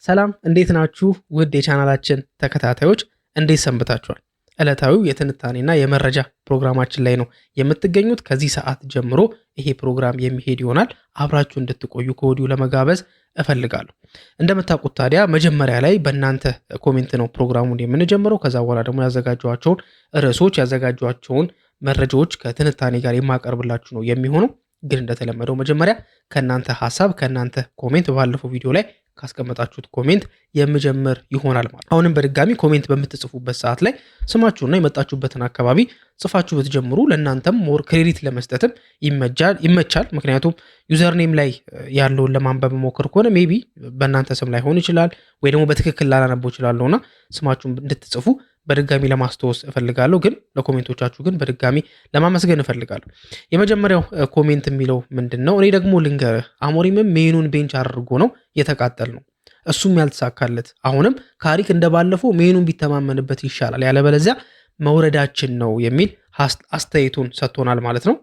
ሰላም እንዴት ናችሁ? ውድ የቻናላችን ተከታታዮች እንዴት ሰንብታችኋል? ዕለታዊው የትንታኔና የመረጃ ፕሮግራማችን ላይ ነው የምትገኙት። ከዚህ ሰዓት ጀምሮ ይሄ ፕሮግራም የሚሄድ ይሆናል። አብራችሁ እንድትቆዩ ከወዲሁ ለመጋበዝ እፈልጋለሁ። እንደምታውቁት ታዲያ መጀመሪያ ላይ በእናንተ ኮሜንት ነው ፕሮግራሙን የምንጀምረው። ከዛ በኋላ ደግሞ ያዘጋጇቸውን ርዕሶች ያዘጋጇቸውን መረጃዎች ከትንታኔ ጋር የማቀርብላችሁ ነው የሚሆነው። ግን እንደተለመደው መጀመሪያ ከእናንተ ሐሳብ ከእናንተ ኮሜንት ባለፈው ቪዲዮ ላይ ካስቀመጣችሁት ኮሜንት የምጀምር ይሆናል ማለት። አሁንም በድጋሚ ኮሜንት በምትጽፉበት ሰዓት ላይ ስማችሁና የመጣችሁበትን አካባቢ ጽፋችሁ ብትጀምሩ ለእናንተም ሞር ክሬዲት ለመስጠትም ይመቻል። ምክንያቱም ዩዘርኔም ላይ ያለውን ለማንበብ ሞክር ከሆነ ሜቢ በእናንተ ስም ላይሆን ይችላል ወይ ደግሞ በትክክል ላላነበው ይችላለሁና ስማችሁን እንድትጽፉ በድጋሚ ለማስታወስ እፈልጋለሁ። ግን ለኮሜንቶቻችሁ ግን በድጋሚ ለማመስገን እፈልጋለሁ። የመጀመሪያው ኮሜንት የሚለው ምንድነው? እኔ ደግሞ ልንገርህ፣ አሞሪምም ሜኑን ቤንች አድርጎ ነው የተቃጠል ነው፣ እሱም ያልተሳካለት። አሁንም ካሪክ እንደባለፈው ሜኑን ቢተማመንበት ይሻላል፣ ያለበለዚያ መውረዳችን ነው የሚል አስተያየቱን ሰጥቶናል ማለት ነው።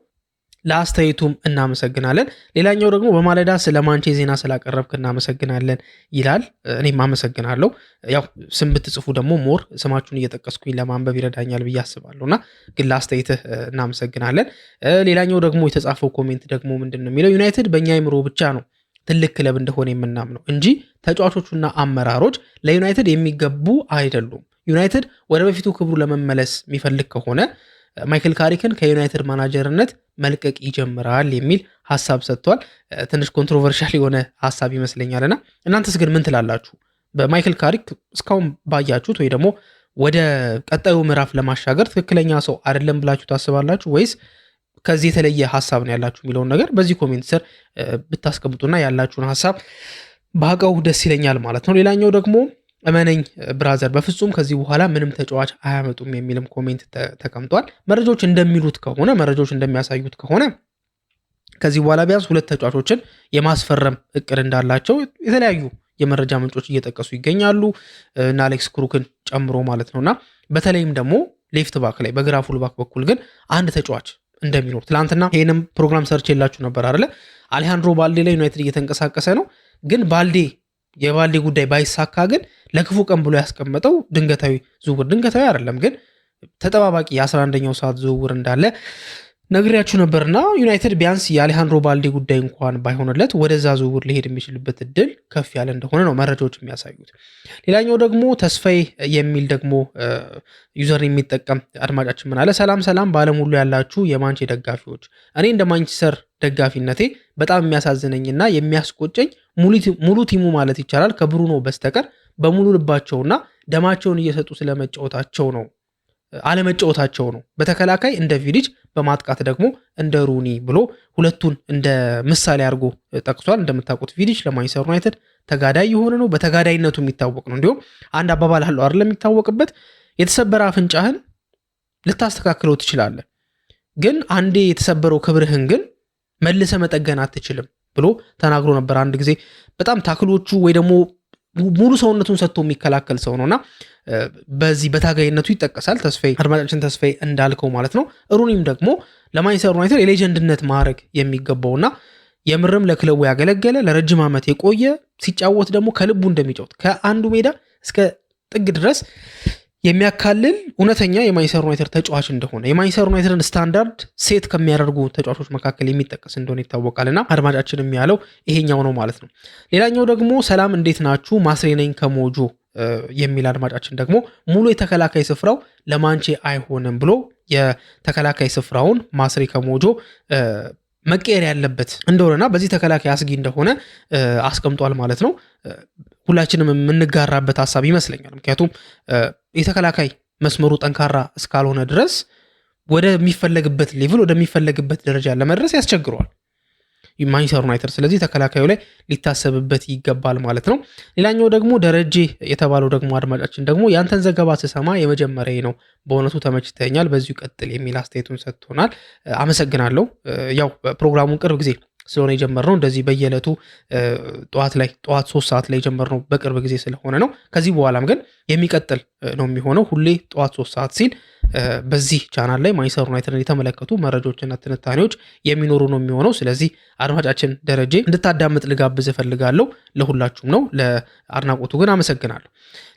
ለአስተያየቱም እናመሰግናለን። ሌላኛው ደግሞ በማለዳ ስለ ማንቼ ዜና ስላቀረብክ እናመሰግናለን ይላል። እኔም አመሰግናለሁ። ያው ስም ብትጽፉ ደግሞ ሞር ስማችሁን እየጠቀስኩኝ ለማንበብ ይረዳኛል ብዬ አስባለሁና ግን ለአስተያየትህ እናመሰግናለን። ሌላኛው ደግሞ የተጻፈው ኮሜንት ደግሞ ምንድን ነው የሚለው? ዩናይትድ በእኛ አይምሮ ብቻ ነው ትልቅ ክለብ እንደሆነ የምናምነው እንጂ ተጫዋቾቹና አመራሮች ለዩናይትድ የሚገቡ አይደሉም። ዩናይትድ ወደ በፊቱ ክብሩ ለመመለስ የሚፈልግ ከሆነ ማይክል ካሪክን ከዩናይትድ ማናጀርነት መልቀቅ ይጀምራል የሚል ሐሳብ ሰጥቷል። ትንሽ ኮንትሮቨርሻል የሆነ ሐሳብ ይመስለኛልና እናንተስ ግን ምን ትላላችሁ? በማይክል ካሪክ እስካሁን ባያችሁት ወይ ደግሞ ወደ ቀጣዩ ምዕራፍ ለማሻገር ትክክለኛ ሰው አይደለም ብላችሁ ታስባላችሁ ወይስ ከዚህ የተለየ ሐሳብ ነው ያላችሁ የሚለውን ነገር በዚህ ኮሜንት ስር ብታስቀምጡና ያላችሁን ሐሳብ ባቀው ደስ ይለኛል ማለት ነው። ሌላኛው ደግሞ እመነኝ ብራዘር በፍጹም ከዚህ በኋላ ምንም ተጫዋች አያመጡም የሚልም ኮሜንት ተቀምጧል። መረጃዎች እንደሚሉት ከሆነ መረጃዎች እንደሚያሳዩት ከሆነ ከዚህ በኋላ ቢያንስ 2 ተጫዋቾችን የማስፈረም እቅድ እንዳላቸው የተለያዩ የመረጃ ምንጮች እየጠቀሱ ይገኛሉ እና አሌክስ ክሩክን ጨምሮ ማለት ነውና በተለይም ደግሞ ሌፍት ባክ ላይ በግራ ፉል ባክ በኩል ግን አንድ ተጫዋች እንደሚኖር ትላንትና ይሄንም ፕሮግራም ሰርች የላችሁ ነበር አይደለ? አሌሃንድሮ ባልዴ ላይ ዩናይትድ እየተንቀሳቀሰ ነው። ግን የባልዴ ጉዳይ ባይሳካ ግን ለክፉ ቀን ብሎ ያስቀመጠው ድንገታዊ ዝውውር ድንገታዊ አይደለም ግን ተጠባባቂ የ11ኛው ሰዓት ዝውውር እንዳለ ነግሬያችሁ ነበርና ዩናይትድ ቢያንስ የአሌሃንድሮ ባልዴ ጉዳይ እንኳን ባይሆንለት ወደዛ ዝውውር ሊሄድ የሚችልበት እድል ከፍ ያለ እንደሆነ ነው መረጃዎች የሚያሳዩት። ሌላኛው ደግሞ ተስፋዬ የሚል ደግሞ ዩዘር የሚጠቀም አድማጫችን ምን አለ? ሰላም በዓለም ሁሉ ያላችሁ የማንቼ ደጋፊዎች፣ እኔ እንደ ማንቸስተር ደጋፊነቴ በጣም የሚያሳዝነኝና የሚያስቆጨኝ ሙሉ ቲሙ ማለት ይቻላል ከብሩኖ በስተቀር በሙሉ ልባቸውና ደማቸውን እየሰጡ አለመጫወታቸው ነው። በተከላካይ እንደ ቪዲች፣ በማጥቃት ደግሞ እንደ ሩኒ ብሎ ሁለቱን እንደ ምሳሌ አድርጎ ጠቅሷል። እንደምታውቁት ቪዲች ለማንቸስተር ዩናይትድ ተጋዳይ የሆነ ነው፣ በተጋዳይነቱ የሚታወቅ ነው። እንዲሁም አንድ አባባል አለው አይደል የሚታወቅበት፣ የተሰበረ አፍንጫህን ልታስተካክለው ትችላለህ፣ ግን አንዴ የተሰበረው ክብርህን ግን መልሰ መጠገን አትችልም ብሎ ተናግሮ ነበር አንድ ጊዜ። በጣም ታክሎቹ ወይ ደግሞ ሙሉ ሰውነቱን ሰጥቶ የሚከላከል ሰው ነውና በዚህ በታጋይነቱ ይጠቀሳል። አድማጫችን ተስፋዬ እንዳልከው ማለት ነው። ሩኒም ደግሞ ለማንቸስተር ዩናይትድ የሌጀንድነት ማዕረግ የሚገባውና የምርም ለክለቡ ያገለገለ ለረጅም ዓመት የቆየ ሲጫወት ደግሞ ከልቡ እንደሚጫወት ከአንዱ ሜዳ እስከ ጥግ ድረስ የሚያካልል እውነተኛ የማንቸስተር ዩናይትድ ተጫዋች እንደሆነ የማንቸስተር ዩናይትድን ስታንዳርድ ሴት ከሚያደርጉ ተጫዋቾች መካከል የሚጠቀስ እንደሆነ ይታወቃልና አድማጫችንም ያለው ይሄኛው ነው ማለት ነው። ሌላኛው ደግሞ ሰላም እንዴት ናችሁ? ማስሬ ነኝ ከሞጆ የሚል አድማጫችን ደግሞ ሙሉ የተከላካይ ስፍራው ለማንቼ አይሆንም ብሎ የተከላካይ ስፍራውን ማስሬ ከሞጆ መቀየር ያለበት እንደሆነና በዚህ ተከላካይ አስጊ እንደሆነ አስቀምጧል ማለት ነው። ሁላችንም የምንጋራበት ሀሳብ ይመስለኛል። ምክንያቱም የተከላካይ መስመሩ ጠንካራ እስካልሆነ ድረስ ወደሚፈለግበት ሌቭል ወደሚፈለግበት ደረጃ ለመድረስ ያስቸግረዋል ማንቸስተር ዩናይትድ። ስለዚህ ተከላካዩ ላይ ሊታሰብበት ይገባል ማለት ነው። ሌላኛው ደግሞ ደረጀ የተባለው ደግሞ አድማጫችን ደግሞ ያንተን ዘገባ ስሰማ የመጀመሪያ ነው፣ በእውነቱ ተመችተኛል፣ በዚሁ ቀጥል የሚል አስተያየቱን ሰጥቶናል። አመሰግናለሁ። ያው ፕሮግራሙን ቅርብ ጊዜ ስለሆነ የጀመርነው እንደዚህ በየዕለቱ ጠዋት 3 ሰዓት ላይ የጀመርነው በቅርብ ጊዜ ስለሆነ ነው። ከዚህ በኋላም ግን የሚቀጥል ነው የሚሆነው። ሁሌ ጠዋት 3 ሰዓት ሲል በዚህ ቻናል ላይ ማንቸስተር ዩናይትድን የተመለከቱ መረጃዎችና ትንታኔዎች የሚኖሩ ነው የሚሆነው። ስለዚህ አድማጫችን ደረጀ እንድታዳምጥ ልጋብዝ እፈልጋለሁ። ለሁላችሁም ነው። ለአድናቆቱ ግን አመሰግናለሁ።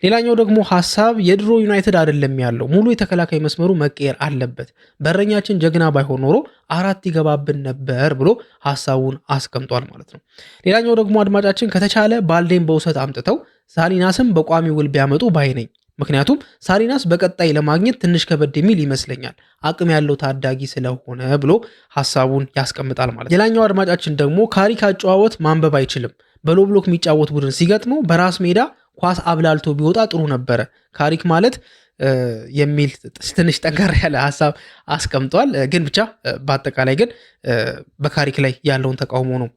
ሌላኛው ደግሞ ሀሳብ የድሮ ዩናይትድ አይደለም ያለው፣ ሙሉ የተከላካይ መስመሩ መቀየር አለበት፣ በረኛችን ጀግና ባይሆን ኖሮ 4 ይገባብን ነበር ብሎ ሀሳቡን አስቀምጧል ማለት ነው። ሌላኛው ደግሞ አድማጫችን ከተቻለ ባልዴን በውሰት አምጥተው ሳሊናስም በቋሚ ውል ቢያመጡ ባይ ነኝ፣ ምክንያቱም ሳሊናስ በቀጣይ ለማግኘት ትንሽ ከበድ የሚል ይመስለኛል አቅም ያለው ታዳጊ ስለሆነ ብሎ ሀሳቡን ያስቀምጣል ማለት ነው። ሌላኛው አድማጫችን ደግሞ ካሪክ አጨዋወት ማንበብ አይችልም፣ በሎ ብሎክ የሚጫወት ቡድን ሲገጥመው በራስ ሜዳ ኳስ አብላልቶ ቢወጣ ጥሩ ነበረ ካሪክ ማለት የሚል ትንሽ ጠንከር ያለ ሀሳብ አስቀምጧል። ግን ብቻ በአጠቃላይ ግን በካሪክ ላይ ያለውን ተቃውሞ ነው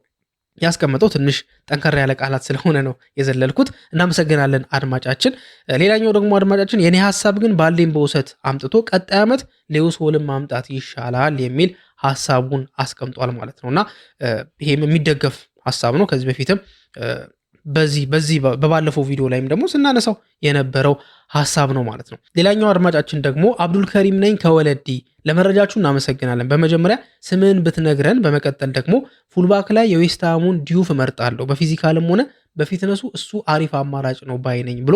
ያስቀመጠው። ትንሽ ጠንከር ያለ ቃላት ስለሆነ ነው የዘለልኩት። እናመሰግናለን አድማጫችን። ሌላኛው ደግሞ አድማጫችን የኔ ሀሳብ ግን ባልዴን በውሰት አምጥቶ ቀጣይ ዓመት ሌዊስ ሆልን ማምጣት ይሻላል የሚል ሀሳቡን አስቀምጧል ማለት ነውና ይሄም የሚደገፍ ሀሳብ ነው። ከዚህ በፊትም በዚህ በባለፈው ቪዲዮ ላይም ደግሞ ስናነሳው የነበረው ሀሳብ ነው ማለት ነው። ሌላኛው አድማጫችን ደግሞ አብዱልከሪም ነኝ ከወለዲ፣ ለመረጃችሁ እናመሰግናለን። በመጀመሪያ ስምን ብትነግረን፣ በመቀጠል ደግሞ ፉልባክ ላይ የዌስትሃሙን ዲዩፍ እመርጣለሁ፣ በፊዚካልም ሆነ በፊትነሱ እሱ አሪፍ አማራጭ ነው ባይነኝ ብሎ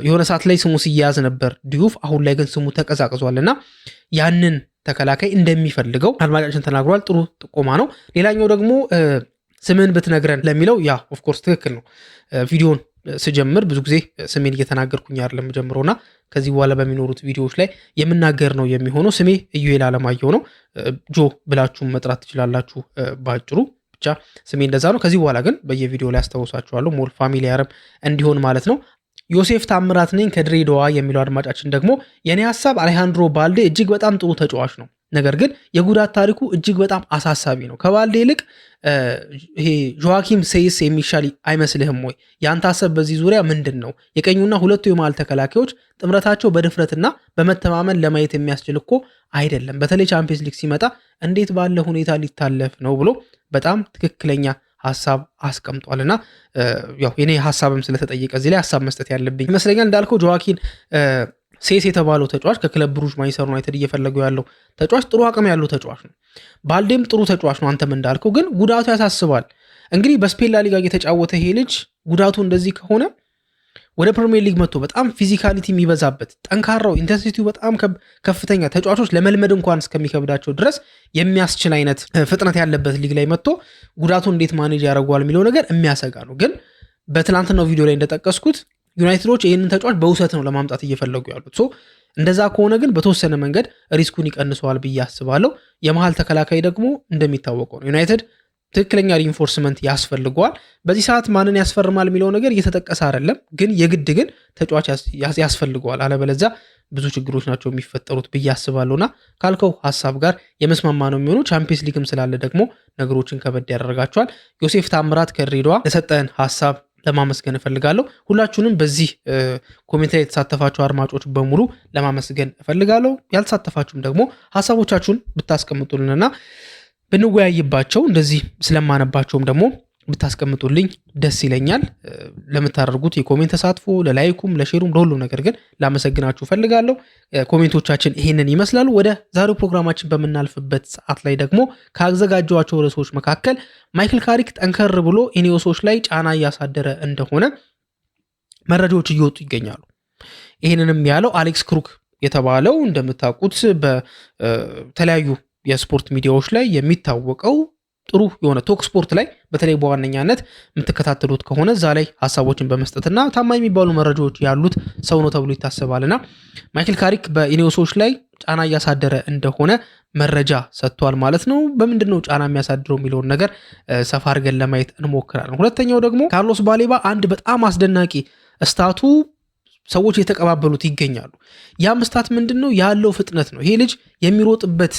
የሆነ ሰዓት ላይ ስሙ ሲያያዝ ነበር ዲዩፍ። አሁን ላይ ግን ስሙ ተቀዛቅዟልና ያንን ተከላካይ እንደሚፈልገው አድማጫችን ተናግሯል። ጥሩ ጥቆማ ነው። ሌላኛው ደግሞ ስምን ብትነግረን ለሚለው ያ ኦፍኮርስ ትክክል ነው። ቪዲዮን ስጀምር ብዙ ጊዜ ስሜን እየተናገርኩኝ አይደለም ጀምሮና ከዚህ በኋላ በሚኖሩት ቪዲዮዎች ላይ የምናገር ነው የሚሆነው። ስሜ ኢዩኤል አለማየሁ ነው። ጆ ብላችሁም መጥራት ትችላላችሁ ባጭሩ። ብቻ ስሜ እንደዛ ነው። ከዚህ በኋላ ግን በየቪዲዮ ላይ አስታውሳችኋለሁ ሞር ፋሚሊያርም እንዲሆን ማለት ነው። ዮሴፍ ታምራት ነኝ ከድሬዳዋ የሚለው አድማጫችን ደግሞ የኔ ሀሳብ አሌሃንድሮ ባልዴ እጅግ በጣም ጥሩ ተጫዋች ነው፣ ነገር ግን የጉዳት ታሪኩ እጅግ በጣም አሳሳቢ ነው። ከባልዴ ይልቅ ይሄ ጆዋኪም ሴይስ የሚሻል አይመስልህም ወይ? ያንተ ሀሳብ በዚህ ዙሪያ ምንድን ነው? የቀኙና ሁለቱ የመሃል ተከላካዮች ጥምረታቸው በድፍረትና በመተማመን ለማየት የሚያስችል እኮ አይደለም። በተለይ ቻምፒየንስ ሊግ ሲመጣ እንዴት ባለ ሁኔታ ሊታለፍ ነው ብሎ በጣም ትክክለኛ ሀሳብ አስቀምጧልና ያው የኔ ሀሳብም ስለተጠየቀ እዚህ ላይ ሀሳብ መስጠት ያለብኝ ይመስለኛል። እንዳልከው ጆዋኪን ሴስ የተባለው ተጫዋች ከክለብ ብሩጅ ማንቸስተር ዩናይትድ እየፈለገው ያለው ተጫዋች ጥሩ አቅም ያለው ተጫዋች ነው። ባልዴም ጥሩ ተጫዋች ነው። አንተም እንዳልከው ግን ጉዳቱ ያሳስባል። እንግዲህ በስፔን ላ ሊጋ እየተጫወተ ይሄ ልጅ ጉዳቱ እንደዚህ ከሆነ ወደ ፕሪሚየር ሊግ መጥቶ በጣም ፊዚካሊቲ የሚበዛበት ጠንካራው ኢንተንሲቲው በጣም ከፍተኛ ተጫዋቾች ለመልመድ እንኳን እስከሚከብዳቸው ድረስ የሚያስችል አይነት ፍጥነት ያለበት ሊግ ላይ መጥቶ ጉዳቱ እንዴት ማኔጅ ያደርገዋል የሚለው ነገር የሚያሰጋ ነው። ግን በትላንትናው ቪዲዮ ላይ እንደጠቀስኩት ዩናይትዶች ይህንን ተጫዋች በውሰት ነው ለማምጣት እየፈለጉ ያሉት። እንደዛ ከሆነ ግን በተወሰነ መንገድ ሪስኩን ይቀንሰዋል ብዬ አስባለሁ። የመሃል ተከላካይ ደግሞ እንደሚታወቀው ነው ዩናይትድ ትክክለኛ ሪኢንፎርስመንት ያስፈልገዋል። በዚህ ሰዓት ማንን ያስፈርማል የሚለው ነገር እየተጠቀሰ አይደለም፣ ግን የግድ ግን ተጫዋች ያስፈልገዋል። አለበለዚያ ብዙ ችግሮች ናቸው የሚፈጠሩት ብዬ አስባለሁና ካልከው ሀሳብ ጋር የመስማማ ነው የሚሆነው። ቻምፒየንስ ሊግም ስላለ ደግሞ ነገሮችን ከበድ ያደርጋቸዋል። ዮሴፍ ታምራት ከድሬዳዋ ለሰጠን ሀሳብ ለማመስገን እፈልጋለሁ። ሁላችሁንም በዚህ ኮሜንት ላይ የተሳተፋችሁ አድማጮች በሙሉ ለማመስገን እፈልጋለሁ። ያልተሳተፋችሁም ደግሞ ሀሳቦቻችሁን ብታስቀምጡልንና ብንወያይባቸው እንደዚህ ስለማነባቸውም ደግሞ ብታስቀምጡልኝ ደስ ይለኛል። ለምታደርጉት የኮሜንት ተሳትፎ ለላይኩም፣ ለሼሩም፣ ለሁሉም ነገር ግን ላመሰግናችሁ ፈልጋለሁ። ኮሜንቶቻችን ይሄንን ይመስላሉ። ወደ ዛሬው ፕሮግራማችን በምናልፍበት ሰዓት ላይ ደግሞ ካዘጋጀኋቸው ርዕሶች መካከል ማይክል ካሪክ ጠንከር ብሎ ኢኔዮሶች ላይ ጫና እያሳደረ እንደሆነ መረጃዎች እየወጡ ይገኛሉ። ይህንንም ያለው አሌክስ ክሩክ የተባለው እንደምታውቁት በተለያዩ የስፖርት ሚዲያዎች ላይ የሚታወቀው ጥሩ የሆነ ቶክ ስፖርት ላይ በተለይ በዋነኛነት የምትከታተሉት ከሆነ እዛ ላይ ሀሳቦችን በመስጠትና ታማኝ የሚባሉ መረጃዎች ያሉት ሰው ነው ተብሎ ይታሰባልና ማይክል ካሪክ በኢኔዮሶች ላይ ጫና እያሳደረ እንደሆነ መረጃ ሰጥቷል ማለት ነው። በምንድን ነው ጫና የሚያሳድረው የሚለውን ነገር ሰፋ አድርገን ለማየት እንሞክራለን። ሁለተኛው ደግሞ ካርሎስ ባሌባ አንድ በጣም አስደናቂ ስታቱ ሰዎች የተቀባበሉት ይገኛሉ። ያም ስታት ምንድን ነው? ያለው ፍጥነት ነው። ይሄ ልጅ የሚሮጥበት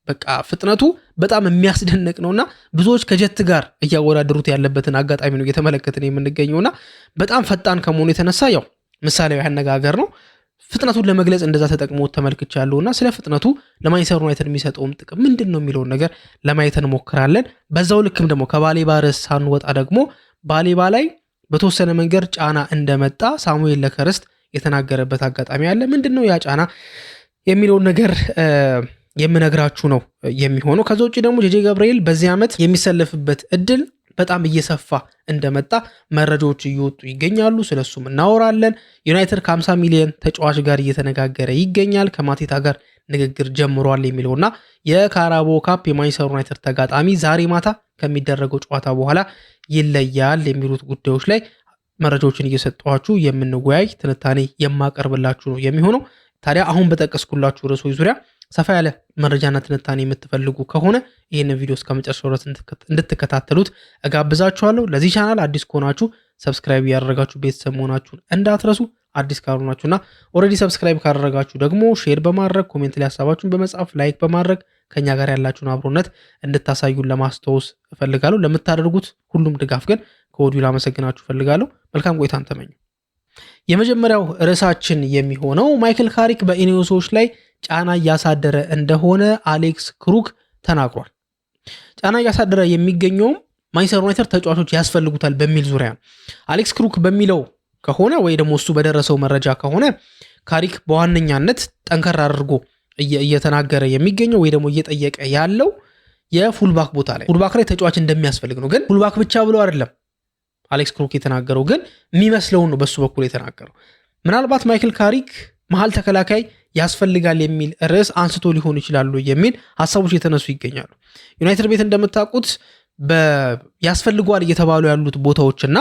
በቃ ፍጥነቱ በጣም የሚያስደንቅ ነውና ብዙዎች ከጀት ጋር እያወዳደሩት ያለበትን አጋጣሚ ነው እየተመለከትን የምንገኘውና በጣም ፈጣን ከመሆኑ የተነሳ ያው ምሳሌያዊ አነጋገር ነው። ፍጥነቱን ለመግለጽ እንደዛ ተጠቅሞ ተመልክቻለሁና ስለ ፍጥነቱ ለማንቸስተር ዩናይትድ የሚሰጠውም ጥቅም ምንድን ነው የሚለውን ነገር ለማየት እንሞክራለን። በዛው ልክም ደግሞ ከባሌባ ርዕስ ሳንወጣ ደግሞ ባሌባ ላይ በተወሰነ መንገድ ጫና እንደመጣ ሳሙኤል ለከርስት የተናገረበት አጋጣሚ አለ። ምንድን ነው ያ ጫና? የሚለውን ነገር የምነግራችሁ ነው የሚሆነው። ከዛ ውጭ ደግሞ ጄጄ ገብርኤል በዚህ ዓመት የሚሰለፍበት እድል በጣም እየሰፋ እንደመጣ መረጃዎች እየወጡ ይገኛሉ። ስለሱም እናወራለን። ዩናይትድ ከ50 ሚሊዮን ተጫዋች ጋር እየተነጋገረ ይገኛል። ከማቴታ ጋር ንግግር ጀምሯል የሚለውና የካራቦ ካፕ የማንቸስተር ዩናይትድ ተጋጣሚ ዛሬ ማታ ከሚደረገው ጨዋታ በኋላ ይለያል የሚሉት ጉዳዮች ላይ መረጃዎችን እየሰጠኋችሁ የምንወያይ ትንታኔ የማቀርብላችሁ ነው የሚሆነው። ታዲያ አሁን በጠቀስኩላችሁ ርዕሶች ዙሪያ ሰፋ ያለ መረጃና ትንታኔ የምትፈልጉ ከሆነ ይህንን ቪዲዮ እስከ መጨረሻው ድረስ እንድትከታተሉት እጋብዛችኋለሁ። ለዚህ ቻናል አዲስ ከሆናችሁ ሰብስክራይብ ያደረጋችሁ ቤተሰብ መሆናችሁን እንዳትረሱ። አዲስ ካልሆናችሁና ኦልሬዲ ሰብስክራይብ ካደረጋችሁ ደግሞ ሼር በማድረግ ኮሜንት ላይ ሀሳባችሁን በመጻፍ ላይክ በማድረግ ከኛ ጋር ያላችሁን አብሮነት እንድታሳዩን ለማስታወስ እፈልጋለሁ። ለምታደርጉት ሁሉም ድጋፍ ግን ከወዲሁ ላመሰግናችሁ እፈልጋለሁ። መልካም ቆይታን ተመኘሁ። የመጀመሪያው ርዕሳችን የሚሆነው ማይክል ካሪክ በኢኔዮሶች ላይ ጫና እያሳደረ እንደሆነ አሌክስ ክሩክ ተናግሯል። ጫና እያሳደረ የሚገኘውም ማንቸስተር ዩናይትድ ተጫዋቾች ያስፈልጉታል በሚል ዙሪያ ነው። አሌክስ ክሩክ በሚለው ከሆነ ወይ ደግሞ እሱ በደረሰው መረጃ ከሆነ ካሪክ በዋነኛነት ጠንከር አድርጎ እየተናገረ የሚገኘው ወይ ደግሞ እየጠየቀ ያለው የፉልባክ ቦታ ላይ ፉልባክ ላይ ተጫዋች እንደሚያስፈልግ ነው። ግን ፉልባክ ብቻ ብሎ አይደለም አሌክስ ክሩክ የተናገረው፣ ግን የሚመስለውን ነው በሱ በኩል የተናገረው። ምናልባት ማይክል ካሪክ መሀል ተከላካይ ያስፈልጋል የሚል ርዕስ አንስቶ ሊሆን ይችላሉ የሚል ሀሳቦች የተነሱ ይገኛሉ። ዩናይትድ ቤት እንደምታውቁት ያስፈልጓል እየተባሉ ያሉት ቦታዎችና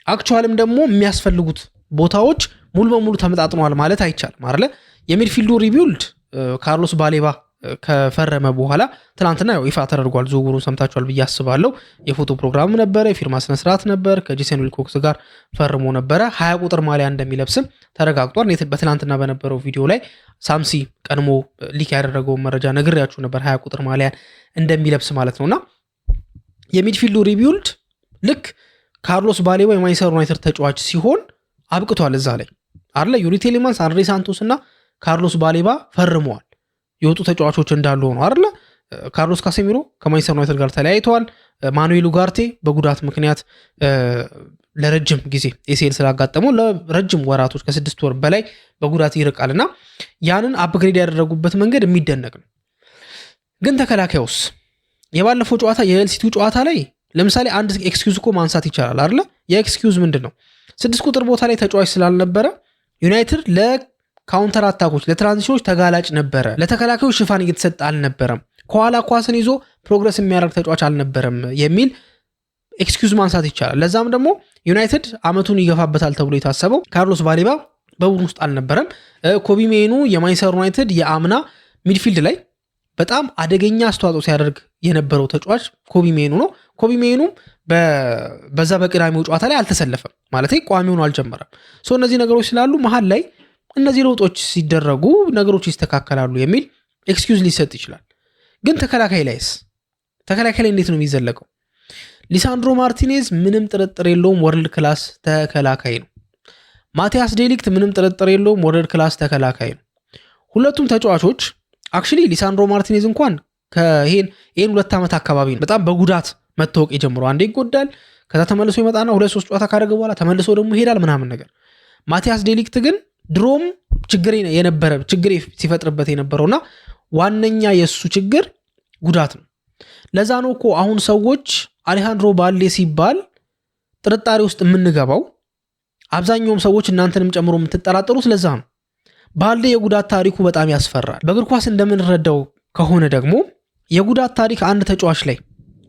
አክቹዋልም ደግሞ የሚያስፈልጉት ቦታዎች ሙሉ በሙሉ ተመጣጥነዋል ማለት አይቻልም አይደለ? የሚድፊልዱ ሪቢውልድ ካርሎስ ባሌባ ከፈረመ በኋላ ትናንትና ያው ይፋ ተደርጓል። ዝውውሩን ሰምታችኋል ብዬ አስባለሁ። የፎቶ ፕሮግራም ነበረ፣ የፊርማ ስነስርዓት ነበር። ከጄሰን ዊልኮክስ ጋር ፈርሞ ነበረ። 20 ቁጥር ማሊያ እንደሚለብስም ተረጋግጧል። በትናንትና በነበረው ቪዲዮ ላይ ሳምሲ ቀድሞ ሊክ ያደረገው መረጃ ነግሬያችሁ ነበር፣ 20 ቁጥር ማሊያ እንደሚለብስ ማለት ነውና የሚድፊልዱ ሪቢውልድ ልክ ካርሎስ ባሌባ የማንቸስተር ዩናይትድ ተጫዋች ሲሆን አብቅቷል። እዛ ላይ አይደለ? ዩሪ ቴሌማንስ፣ አንድሬ ሳንቶስ እና ካርሎስ ባሌባ ፈርመዋል። የወጡ ተጫዋቾች እንዳሉ ሆኖ አይደለ? ካርሎስ ካሴሚሮ ከማንቸስተር ዩናይትድ ጋር ተለያይተዋል። ማኑኤል ኡጋርቴ በጉዳት ምክንያት ለረጅም ጊዜ ኤሲኤል ስላጋጠመው ለረጅም ወራቶች ከ6 ወር በላይ በጉዳት ይርቃልና ያንን አፕግሬድ ያደረጉበት መንገድ የሚደነቅ ነው። ግን ተከላካዩስ የባለፈው ጨዋታ የኤልሲቲው ጨዋታ ላይ ለምሳሌ አንድ ኤክስኪውዝ እኮ ማንሳት ይቻላል አይደለ? የኤክስኪውዝ ምንድን ነው? 6 ቁጥር ቦታ ላይ ተጫዋች ስላልነበረ ዩናይትድ ካውንተር አታኮች ለትራንዚሽኖች ተጋላጭ ነበረ። ለተከላካዮች ሽፋን እየተሰጠ አልነበረም። ከኋላ ኳስን ይዞ ፕሮግረስ የሚያደርግ ተጫዋች አልነበረም የሚል ኤክስኪውዝ ማንሳት ይቻላል። ለዛም ደግሞ ዩናይትድ አመቱን ይገፋበታል ተብሎ የታሰበው ካርሎስ ባሌባ በቡድን ውስጥ አልነበረም። ኮቢ ሜኑ የማንቸስተር ዩናይትድ የአምና ሚድፊልድ ላይ በጣም አደገኛ አስተዋጽኦ ሲያደርግ የነበረው ተጫዋች ኮቢ ሜኑ ነው። ኮቢ ሜኑም በዛ በቅዳሜው ጨዋታ ላይ አልተሰለፈም፣ ማለት ቋሚ ሆኖ አልጀመረም። እነዚህ ነገሮች ስላሉ መሀል ላይ እነዚህ ለውጦች ሲደረጉ ነገሮች ይስተካከላሉ የሚል ኤክስኪውዝ ሊሰጥ ይችላል። ግን ተከላካይ ላይ እንዴት ነው የሚዘለቀው? ሊሳንድሮ ማርቲኔዝ ምንም ጥርጥር የለውም ወርልድ ክላስ ተከላካይ ነው። ማቲያስ ዴሊክት ምንም ጥርጥር የለውም ወርልድ ክላስ ተከላካይ ነው። ሁለቱም ተጫዋቾች አክቹሊ ሊሳንድሮ ማርቲኔዝ እንኳን ይሄን 2 ዓመት አካባቢ ነው በጣም በጉዳት መታወቅ የጀመረው። አንዴ ይጎዳል፣ ከዛ ተመልሶ ይመጣና 2-3 ጨዋታ ካደረገ በኋላ ተመልሶ ደግሞ ይሄዳል ምናምን ነገር። ማቲያስ ዴሊክት ግን ድሮም ችግር ሲፈጥርበት የነበረውና ዋነኛ የእሱ ችግር ጉዳት ነው። ለዛ ነው እኮ አሁን ሰዎች አሌሃንድሮ ባሌ ሲባል ጥርጣሬ ውስጥ የምንገባው። አብዛኛውም ሰዎች እናንተንም ጨምሮ የምትጠራጠሩት ለዛ ነው። ባሌ የጉዳት ታሪኩ በጣም ያስፈራል። በእግር ኳስ እንደምንረዳው ከሆነ ደግሞ የጉዳት ታሪክ አንድ ተጫዋች ላይ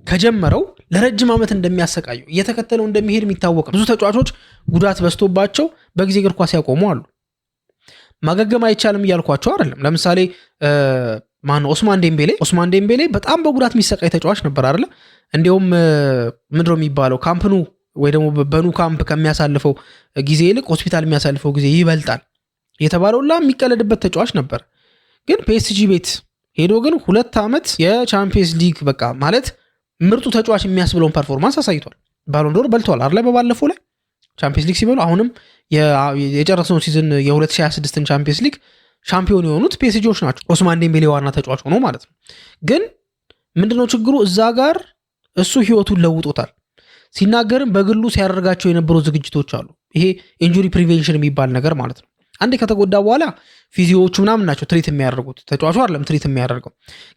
ከጀመረው ለረጅም ዓመት እንደሚያሰቃየው እየተከተለው እንደሚሄድ የሚታወቅ። ብዙ ተጫዋቾች ጉዳት በዝቶባቸው በጊዜ እግር ኳስ ያቆሙ አሉ። ማገገም አይቻልም እያልኳቸው አይደለም። ለምሳሌ ኦስማን ዴምቤሌ በጣም በጉዳት የሚሰቃይ ተጫዋች ነበር አይደለ? እንዲሁም ምንድነው የሚባለው ካምፕኑ ወይ ደግሞ በኑ ካምፕ ከሚያሳልፈው ጊዜ ይልቅ ሆስፒታል የሚያሳልፈው ጊዜ ይበልጣል የተባለውላ የሚቀለድበት ተጫዋች ነበር። ግን ፒኤስጂ ቤት ሄዶ ግን 2 ዓመት የቻምፒየንስ ሊግ በቃ ማለት ምርጡ ተጫዋች የሚያስብለውን ፐርፎርማንስ አሳይቷል። ባሎንዶር በልቷል አይደለ? በባለፈው ላይ ቻምፒየንስ ሊግ ሲበሉ አሁንም የጨረሰውን ሲዝን የ2026ን ቻምፒየንስ ሊግ ሻምፒዮን የሆኑት ፒኤስጂዎች ናቸው። ኦስማን ዴምቤሌ ዋና ተጫዋች ሆኖ ማለት ነው። ግን ምንድነው ችግሩ? እዛ ጋር እሱ ህይወቱን ለውጦታል። ሲናገርም በግሉ ሲያደርጋቸው የነበሩ ዝግጅቶች አሉ። ይሄ ኢንጁሪ ፕሪቬንሽን የሚባል ነገር ማለት ነው። አንዴ ከተጎዳ በኋላ ፊዚዮዎቹ ምናምን ናቸው ትሪት የሚያደርጉት፣ ተጫዋቹ አይደለም ትሪት የሚያደርገው።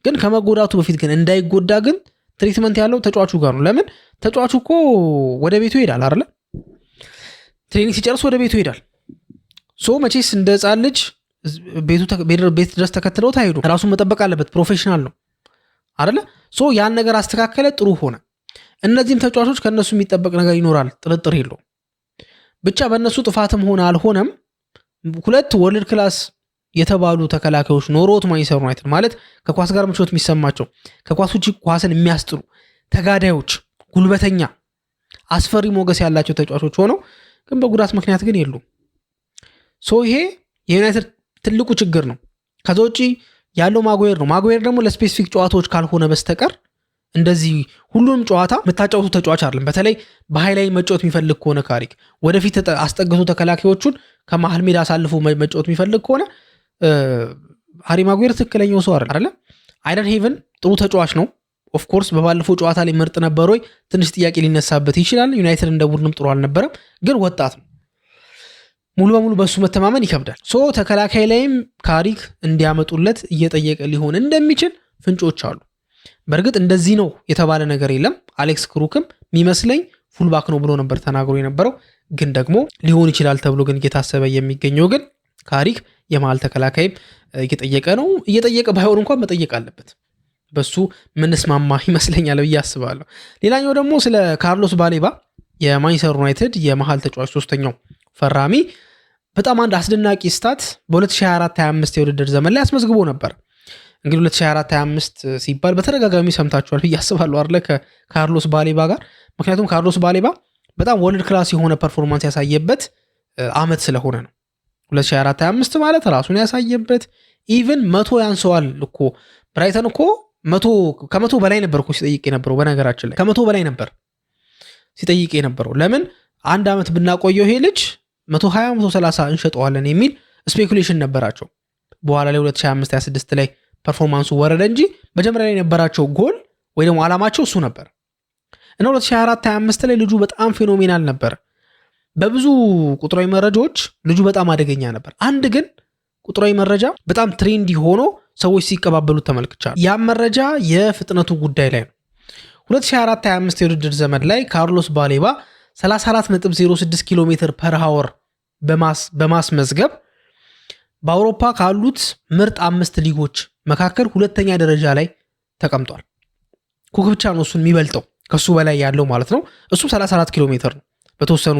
ግን ከመጎዳቱ በፊት ግን እንዳይጎዳ ግን ትሪትመንት ያለው ተጫዋቹ ጋር ነው። ለምን ተጫዋቹ እኮ ወደ ቤቱ ይሄዳል አይደለ? ትሬኒንግ ሲጨርስ ወደ ቤቱ ይሄዳል። ሶ መቼስ እንደ ህፃን ልጅ ቤት ድረስ ተከትለው ታሄዱ፣ ራሱን መጠበቅ አለበት። ፕሮፌሽናል ነው አይደለ? ሶ ያን ነገር አስተካከለ፣ ጥሩ ሆነ። እነዚህም ተጫዋቾች ከነሱ የሚጠበቅ ነገር ይኖራል፣ ጥርጥር የለውም። ብቻ በእነሱ ጥፋትም ሆነ አልሆነም ሁለት ወርልድ ክላስ የተባሉ ተከላካዮች ኖሮት ማንቸስተር ዩናይትድ ማለት ከኳስ ጋር ምቾት የሚሰማቸው ከኳስ ውጪ ኳስን የሚያስጥሉ ተጋዳዮች፣ ጉልበተኛ፣ አስፈሪ ሞገስ ያላቸው ተጫዋቾች ሆነው ግን በጉዳት ምክንያት ግን የሉም። ሶ ይሄ የዩናይትድ ትልቁ ችግር ነው። ከዛ ውጪ ያለው ማጉዌር ነው። ማጉዌር ደግሞ ለስፔሲፊክ ጨዋታዎች ካልሆነ በስተቀር እንደዚህ ሁሉንም ጨዋታ የምታጫወቱ ተጫዋች አይደለም። በተለይ በሃይላይን መጫወት የሚፈልግ ከሆነ ካሪክ ወደፊት አስጠግቶ ተከላካዮቹን ከመሀል ሜዳ አሳልፎ መጫወት የሚፈልግ ከሆነ ሃሪ ማጉዌር ትክክለኛው ሰው አይደለም። አይደን ሄቨን ጥሩ ተጫዋች ነው። ኦፍኮርስ በባለፈው ጨዋታ ላይ ምርጥ ነበር ወይ ትንሽ ጥያቄ ሊነሳበት ይችላል። ዩናይትድ እንደ ቡድንም ጥሩ አልነበረም፣ ግን ወጣት ነው። ሙሉ በሙሉ በሱ መተማመን ይከብዳል። ሶ ተከላካይ ላይም ካሪክ እንዲያመጡለት እየጠየቀ ሊሆን እንደሚችል ፍንጮች አሉ። በእርግጥ እንደዚህ ነው የተባለ ነገር የለም። አሌክስ ክሩክም የሚመስለኝ ፉልባክ ነው ብሎ ነበር ተናግሮ የነበረው። ግን ደግሞ ሊሆን ይችላል ተብሎ ግን እየታሰበ የሚገኘው ግን ካሪክ የመሃል ተከላካይም እየጠየቀ ነው። እየጠየቀ ባይሆን እንኳን መጠየቅ አለበት። በሱ ምንስማማ ይመስለኛል ብዬ አስባለሁ። ሌላኛው ደግሞ ስለ ካርሎስ ባሌባ የማንቸስተር ዩናይትድ የመሃል ተጫዋች ሶስተኛው ፈራሚ በጣም አንድ አስደናቂ ስታት በ2024-25 የውድድር ዘመን ላይ አስመዝግቦ ነበር። እንግዲህ 2024-25 ሲባል በተደጋጋሚ ሰምታችኋል ብዬ አስባለሁ አይደለ? ከካርሎስ ባሌባ ጋር። ምክንያቱም ካርሎስ ባሌባ በጣም ወርልድ ክላስ የሆነ ፐርፎርማንስ ያሳየበት አመት ስለሆነ ነው። 2024-25 ማለት ራሱን ያሳየበት ኢቭን 100 ያንሰዋል እኮ ብራይተን እኮ ከመቶ በላይ ነበር እኮ ሲጠይቅ የነበረው። በነገራችን ላይ ከ100 በላይ ነበር ሲጠይቅ የነበረው። ለምን አንድ አመት ብናቆየው ይሄ ልጅ 120 130 እንሸጠዋለን የሚል ስፔኩሌሽን ነበራቸው። በኋላ ላይ 2025-26 ላይ ፐርፎርማንሱ ወረደ እንጂ መጀመሪያ ላይ የነበራቸው ጎል ወይ ደግሞ አላማቸው እሱ ነበር እና 2024-25 ላይ ልጁ በጣም ፌኖሜናል ነበር። በብዙ ቁጥራዊ መረጃዎች ልጁ በጣም አደገኛ ነበር። አንድ ግን ቁጥራዊ መረጃ በጣም ትሬንዲ ሆኖ ሰዎች ሲቀባበሉት ተመልክቻለሁ። ያ መረጃ የፍጥነቱ ጉዳይ ላይ ነው። 2024-25 የውድድር ዘመን ላይ ካርሎስ ባሌባ 34.06 ኪሎ ሜትር ፐር ሃወር በማስመዝገብ በአውሮፓ ካሉት ምርጥ 5 ሊጎች መካከል ሁለተኛ ደረጃ ላይ ተቀምጧል። ኩክ ብቻ ነው እሱን የሚበልጠው ከሱ በላይ ያለው ማለት ነው። እሱ 34 ኪሎ ሜትር ነው። በተወሰኑ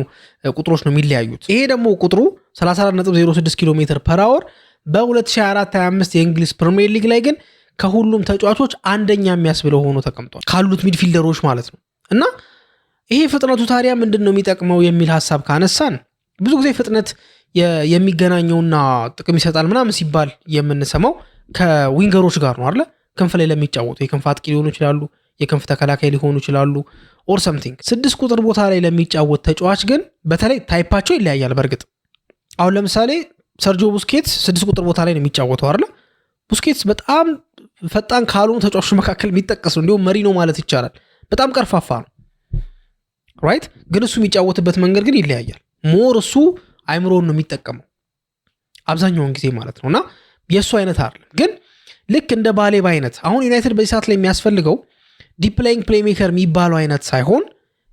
ቁጥሮች ነው የሚለያዩት። ይሄ ደግሞ ቁጥሩ 34.06 ኪሎ ሜትር ፐር ሃወር በ2024-25 የእንግሊዝ ፕሪሚየር ሊግ ላይ ግን ከሁሉም ተጫዋቾች አንደኛ የሚያስብለው ሆኖ ተቀምጧል፣ ካሉት ሚድፊልደሮች ማለት ነው። እና ይሄ ፍጥነቱ ታዲያ ምንድን ነው የሚጠቅመው የሚል ሀሳብ ካነሳን ብዙ ጊዜ ፍጥነት የሚገናኘውና ጥቅም ይሰጣል ምናምን ሲባል የምንሰማው ከዊንገሮች ጋር ነው አይደለ? ክንፍ ላይ ለሚጫወቱ የክንፍ አጥቂ ሊሆኑ ይችላሉ፣ የክንፍ ተከላካይ ሊሆኑ ይችላሉ ኦር ሰምቲንግ። 6 ቁጥር ቦታ ላይ ለሚጫወት ተጫዋች ግን በተለይ ታይፓቸው ይለያያል። በእርግጥ አሁን ለምሳሌ ሰርጂዮ ቡስኬትስ 6 ቁጥር ቦታ ላይ ነው የሚጫወተው አይደለ? ቡስኬትስ በጣም ፈጣን ካልሆኑ ተጫዋቾች መካከል የሚጠቀስ ነው። እንዲሁም መሪ ነው ማለት ይቻላል። በጣም ቀርፋፋ ነው ራይት። ግን እሱ የሚጫወትበት መንገድ ግን ይለያያል። ሞር እሱ አይምሮን ነው የሚጠቀመው አብዛኛውን ጊዜ ማለት ነው። እና የእሱ አይነት አይደለም። ግን ልክ እንደ ባሌባ አይነት አሁን ዩናይትድ በዚህ ሰዓት ላይ የሚያስፈልገው ዲፕ ላይንግ ፕሌይሜከር የሚባለው አይነት ሳይሆን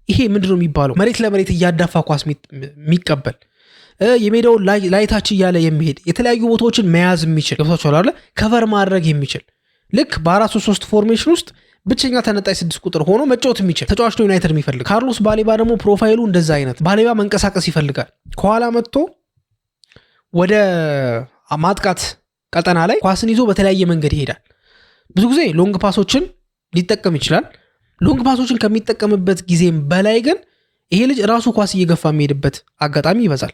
ይሄ ምንድነው የሚባለው መሬት ለመሬት እያዳፋ ኳስ የሚቀበል የሜዳውን ላይታች እያለ የሚሄድ የተለያዩ ቦታዎችን መያዝ የሚችል ገብታችኋል አይደል? ከቨር ማድረግ የሚችል ልክ በ4-3-3 ፎርሜሽን ውስጥ ብቸኛ ተነጣይ 6 ቁጥር ሆኖ መጫወት የሚችል ተጫዋች ነው ዩናይትድ የሚፈልግ። ካርሎስ ባሌባ ደግሞ ፕሮፋይሉ እንደዛ አይነት። ባሌባ መንቀሳቀስ ይፈልጋል። ከኋላ መጥቶ ወደ ማጥቃት ቀጠና ላይ ኳስን ይዞ በተለያየ መንገድ ይሄዳል። ብዙ ጊዜ ሎንግ ፓሶችን ሊጠቀም ይችላል። ሎንግ ፓሶችን ከሚጠቀምበት ጊዜም በላይ ግን ይሄ ልጅ ራሱ ኳስ እየገፋ የሚሄድበት አጋጣሚ ይበዛል።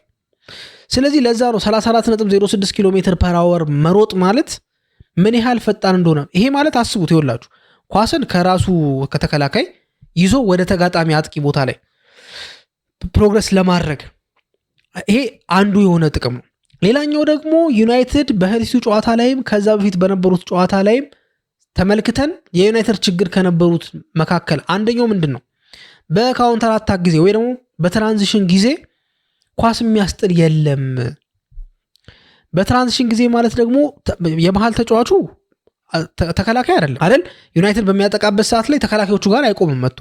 ስለዚህ ለዛ ነው 34.06 ኪሎ ሜትር ፐር ሃወር መሮጥ ማለት ምን ያህል ፈጣን እንደሆነ። ይሄ ማለት አስቡት ይኸውላችሁ ኳስን ከራሱ ከተከላካይ ይዞ ወደ ተጋጣሚ አጥቂ ቦታ ላይ ፕሮግረስ ለማድረግ ይሄ አንዱ የሆነ ጥቅም ነው። ሌላኛው ደግሞ ዩናይትድ በሄልሲው ጨዋታ ላይም ከዛ በፊት በነበሩት ጨዋታ ላይም ተመልክተን የዩናይትድ ችግር ከነበሩት መካከል አንደኛው ምንድን ነው? በካውንተር አታክ ጊዜ ወይ ደግሞ በትራንዚሽን ጊዜ ኳስ የሚያስጥል የለም። በትራንዚሽን ጊዜ ማለት ደግሞ የመሃል ተጫዋቹ ተከላካይ አይደል ዩናይትድ በሚያጠቃበት ሰዓት ላይ ተከላካዮቹ ጋር አይቆምም መጥቶ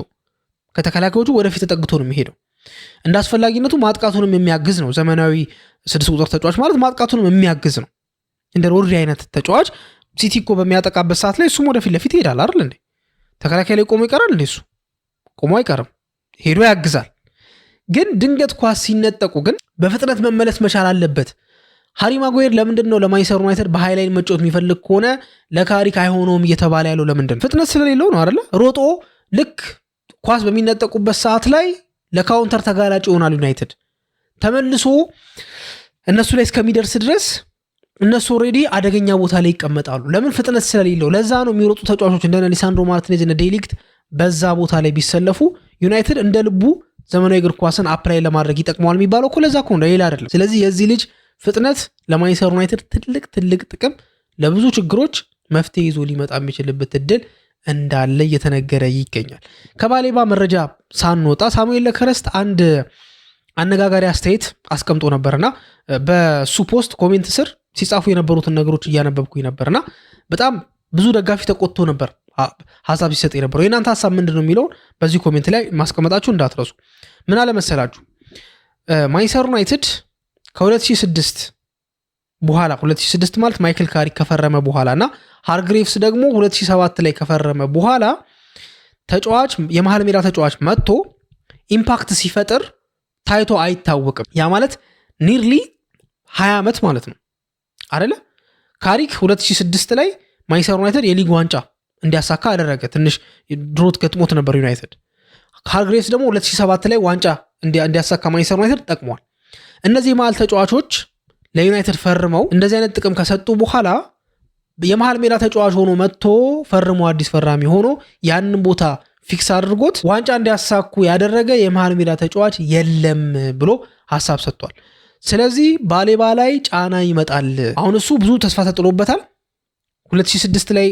ከተከላካዮቹ ወደፊት ተጠግቶ ነው የሚሄደው እንዳስፈላጊነቱ ማጥቃቱንም የሚያግዝ ነው ዘመናዊ 6 ቁጥር ተጫዋች ማለት ማጥቃቱንም የሚያግዝ ነው እንደ ሮድሪ አይነት ተጫዋች ሲቲ እኮ በሚያጠቃበት ሰዓት ላይ እሱም ወደፊት ለፊት ይሄዳል አይደል እንዴ ተከላካይ ላይ ቆሞ ይቀራል እንዴ እሱ ቆሞ አይቀርም ሄዶ ያግዛል ግን ድንገት ኳስ ሲነጠቁ ግን በፍጥነት መመለስ መቻል አለበት ሃሪ ማጓየር ለምንድነው ለማንቸስተር ዩናይትድ በሃይላይን መጫወት የሚፈልግ ከሆነ ለካሪክ አይሆነውም እየተባለ ያለው ለምንድነው ፍጥነት ስለሌለው ነው አይደል ሮጦ ልክ ኳስ በሚነጠቁበት ሰዓት ላይ ለካውንተር ተጋላጭ ይሆናል ዩናይትድ ተመልሶ እነሱ ላይ እስከሚደርስ ድረስ እነሱ ኦሬዲ አደገኛ ቦታ ላይ ይቀመጣሉ ለምን ፍጥነት ስለሌለው ለዛ ነው የሚሮጡ ተጫዋቾች እንደ ሊሳንድሮ ማርቲኔዝ እና ዴሊክት በዛ ቦታ ላይ ቢሰለፉ ዩናይትድ እንደ ልቡ ዘመናዊ እግር ኳስን አፕላይ ለማድረግ ይጠቅመዋል የሚባለው እኮ ለዛ እኮ ነው ሌላ አይደለም ስለዚህ የዚህ ልጅ ፍጥነት ለማንቸስተር ዩናይትድ ትልቅ ጥቅም ለብዙ ችግሮች መፍትሄ ይዞ ሊመጣ የሚችልበት እድል እንዳለ እየተነገረ ይገኛል ከባሌባ መረጃ ሳንወጣ ሳሙኤል ለከረስት አንድ አነጋጋሪ አስተያየት አስቀምጦ ነበርና በሱ ፖስት ኮሜንት ስር ሲጻፉ የነበሩትን ነገሮች እያነበብኩኝ ነበርና በጣም ብዙ ደጋፊ ተቆጥቶ ነበር ሐሳብ ሲሰጥ የነበረው የናንተ ሐሳብ ምንድነው የሚለው በዚህ ኮሜንት ላይ ማስቀመጣችሁ እንዳትረሱ ምን አለ መሰላችሁ ማንቸስተር ዩናይትድ ከ2006 በኋላ 2006 ማለት ማይክል ካሪክ ከፈረመ በኋላና ሃርግሬቭስ ደግሞ 2007 ላይ ከፈረመ በኋላ ተጫዋች የመሃል ሜዳ ተጫዋች መጥቶ ኢምፓክት ሲፈጥር ታይቶ አይታወቅም ያ ማለት ኒርሊ 20 ዓመት ማለት ነው አይደለ ካሪክ 2006 ላይ ማንቸስተር ዩናይትድ የሊግ ዋንጫ እንዲያሳካ አደረገ ትንሽ ድሮት ገጥሞት ነበር ዩናይትድ ሃርግሬቭስ ደግሞ 2007 ላይ ዋንጫ እንዲያሳካ ማንቸስተር ዩናይትድ ጠቅሟል እነዚህ መሃል ተጫዋቾች ለዩናይትድ ፈርመው እንደዚህ አይነት ጥቅም ከሰጡ በኋላ የመሃል ሜዳ ተጫዋች ሆኖ መጥቶ ፈርሞ አዲስ ፈራሚ ሆኖ ያንን ቦታ ፊክስ አድርጎት ዋንጫ እንዲያሳኩ ያደረገ የመሃል ሜዳ ተጫዋች የለም ብሎ ሐሳብ ሰጥቷል ስለዚህ ባሌባ ላይ ጫና ይመጣል አሁን እሱ ብዙ ተስፋ ተጥሎበታል 2006 ላይ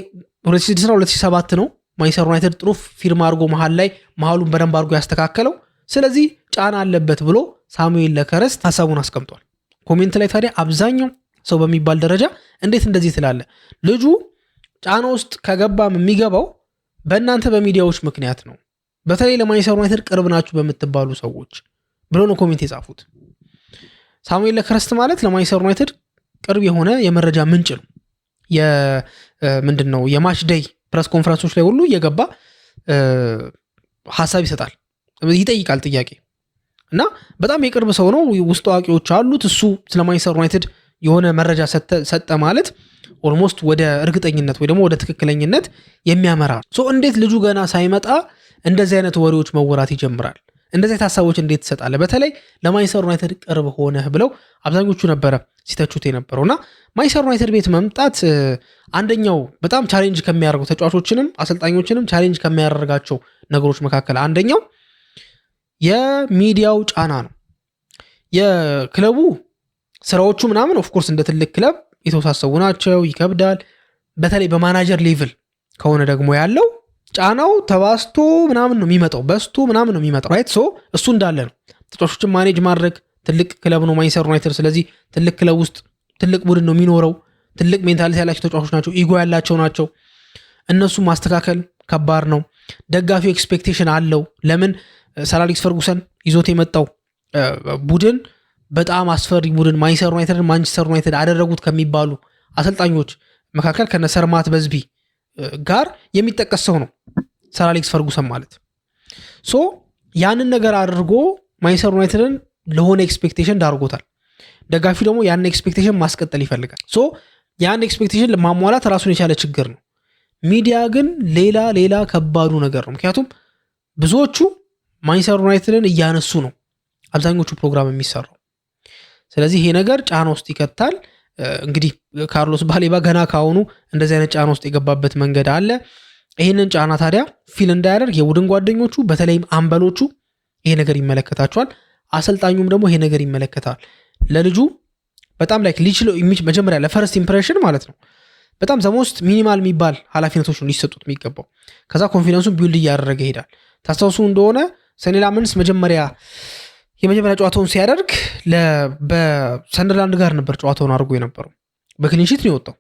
2007 ነው ማንቸስተር ዩናይትድ ጥሩ ፊርማ አድርጎ መሃሉን በደንብ አድርጎ ያስተካከለው ስለዚህ ጫና አለበት ብሎ ሳሙኤል ለከረስት ሐሳቡን አስቀምጧል ኮሜንት ላይ ታዲያ አብዛኛው ሰው በሚባል ደረጃ እንዴት እንደዚህ ትላለ ልጁ ጫና ውስጥ ከገባም የሚገባው በእናንተ በሚዲያዎች ምክንያት ነው በተለይ ለማንቸስተር ዩናይትድ ቅርብ ናችሁ በምትባሉ ሰዎች ብሎ ነው ኮሜንት የጻፉት ሳሙኤል ለከረስት ማለት ለማንቸስተር ዩናይትድ ቅርብ የሆነ የመረጃ ምንጭ ነው ምንድነው የማች ዴይ ፕሬስ ኮንፈረንሶች ላይ ሁሉ እየገባ ሐሳብ ይሰጣል ይጠይቃል ጥያቄ እና በጣም የቅርብ ሰው ነው ውስጥ አዋቂዎች አሉት እሱ ስለ ማንቸስተር ዩናይትድ የሆነ መረጃ ሰጠ ማለት ኦልሞስት ወደ እርግጠኝነት ወይ ደግሞ ወደ ትክክለኝነት የሚያመራ ሶ እንዴት ልጁ ገና ሳይመጣ እንደዚህ አይነት ወሬዎች መወራት ይጀምራል እንደዚህ ሐሳቦች እንዴት ተሰጣለ በተለይ ለማንቸስተር ዩናይትድ ቅርብ ሆነ ብለው አብዛኞቹ ነበረ ሲተቹት የነበረውና ማንቸስተር ዩናይትድ ቤት መምጣት አንደኛው በጣም ቻሌንጅ ከሚያደርጉ ተጫዋቾችንም አሰልጣኞችንም ቻሌንጅ ከሚያደርጋቸው ነገሮች መካከል አንደኛው የሚዲያው ጫና ነው የክለቡ ስራዎቹ ምናምን ኦፍ ኮርስ እንደ ትልቅ ክለብ የተወሳሰቡ ናቸው ይከብዳል በተለይ በማናጀር ሌቭል ከሆነ ደግሞ ያለው ጫናው ተባስቶ ምናምን ነው የሚመጣው በስቶ ምናምን ነው የሚመጣው ራይት ሶ እሱ እንዳለ ነው ተጫዋቾችን ማኔጅ ማድረግ ትልቅ ክለብ ነው ማንቸስተር ዩናይትድ ስለዚህ ትልቅ ክለብ ውስጥ ትልቅ ቡድን ነው የሚኖረው ትልቅ ሜንታሊቲ ያላቸው ተጫዋቾች ናቸው ኢጎ ያላቸው ናቸው እነሱ ማስተካከል ከባድ ነው ደጋፊው ኤክስፔክቴሽን አለው ለምን ሰር አሌክስ ፈርጉሰን ይዞት የመጣው ቡድን በጣም አስፈሪ ቡድን ማንቸስተር ዩናይትድ አደረጉት ከሚባሉ አሰልጣኞች መካከል ከነሰር ማት በዝቢ ጋር የሚጠቀስ ሰው ነው ሰር አሌክስ ፈርጉሰን ማለት ሶ ያንን ነገር አድርጎ ማንቸስተር ዩናይትድን ለሆነ ኤክስፔክቴሽን ዳርጎታል ደጋፊው ደግሞ ያን ኤክስፔክቴሽን ማስቀጠል ይፈልጋል ሶ ያን ኤክስፔክቴሽን ለማሟላት ራሱን የቻለ ችግር ነው ሚዲያ ግን ሌላ ከባዱ ነገር ነው ምክንያቱም ብዙዎቹ ማንቸስተር ዩናይትድን እያነሱ ነው አብዛኞቹ ፕሮግራም የሚሰራው ስለዚህ ይሄ ነገር ጫና ውስጥ ይከታል እንግዲህ ካርሎስ ባሌባ ገና ካሁኑ እንደዚህ አይነት ጫና ውስጥ የገባበት መንገድ አለ ይሄንን ጫና ታዲያ ፊል እንዳያደርግ የቡድን ጓደኞቹ በተለይም አምበሎቹ ይሄ ነገር ይመለከታቸዋል አሰልጣኙም ደግሞ ይሄ ነገር ይመለከታል ለልጁ በጣም ላይክ ሊችለው መጀመሪያ ለፈርስት ኢምፕሬሽን ማለት ነው በጣም ዘሞስት ሚኒማል የሚባል ኃላፊነቶች ነው ሊሰጡት የሚገባው ከዛ ኮንፊደንሱን ቢልድ እያደረገ ይሄዳል ታስታውሱ እንደሆነ ሰኔ ላምንስ መጀመሪያ የመጀመሪያ ጨዋታውን ሲያደርግ በሰንደርላንድ ጋር ነበር ጨዋታውን አድርጎ የነበረው። በክሊንሺት ነው የወጣው።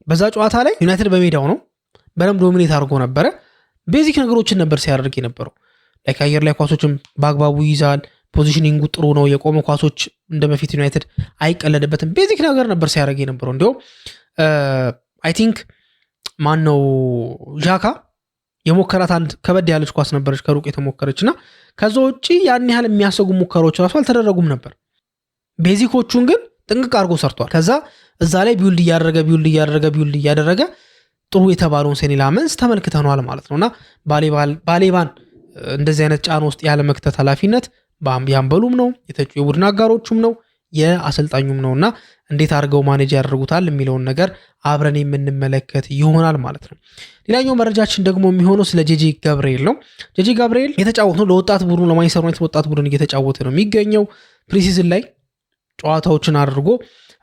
በዛ ጨዋታ ላይ ዩናይትድ በሜዳው ነው በደንብ ዶሚኔት አድርጎ ነበረ። ቤዚክ ነገሮችን ነበር ሲያደርግ የነበረው። ላይክ አየር ላይ ኳሶችን በአግባቡ ይይዛል። ፖዚሽኒንጉ ጥሩ ነው። የቆመ ኳሶች እንደ በፊት ዩናይትድ አይቀለድበትም። ቤዚክ ነገር ነበር ሲያደርግ የነበረው። እንዲሁም አይ ቲንክ ማን ነው ዣካ የሞከራት አንድ ከበድ ያለች ኳስ ነበረች ከሩቅ የተሞከረች እና ከዛ ውጭ ያን ያህል የሚያሰጉ ሙከራዎች ራሱ አልተደረጉም ነበር። ቤዚኮቹን ግን ጥንቅቅ አድርጎ ሰርቷል። ከዛ እዛ ላይ ቢውልድ እያደረገ ጥሩ የተባለውን ሴኒ ላመንስ ተመልክተነዋል ማለት ነውና ባሌባን እንደዚህ አይነት ጫና ውስጥ ያለ መክተት ኃላፊነት ያንበሉም ነው የቡድን አጋሮቹም ነው የአሰልጣኙም ነውና እንዴት አድርገው ማኔጅ ያደርጉታል የሚለውን ነገር አብረን የምንመለከት ይሆናል ማለት ነው። ሌላኛው መረጃችን ደግሞ የሚሆነው ስለ ጄጄ ገብርኤል ነው። ጄጄ ገብርኤል የተጫወተ ነው ለወጣት ቡድኑ ለማንቸስተር ዩናይትድ ወጣት ቡድን እየተጫወተ ነው የሚገኘው። ፕሪሲዝን ላይ ጨዋታዎችን አድርጎ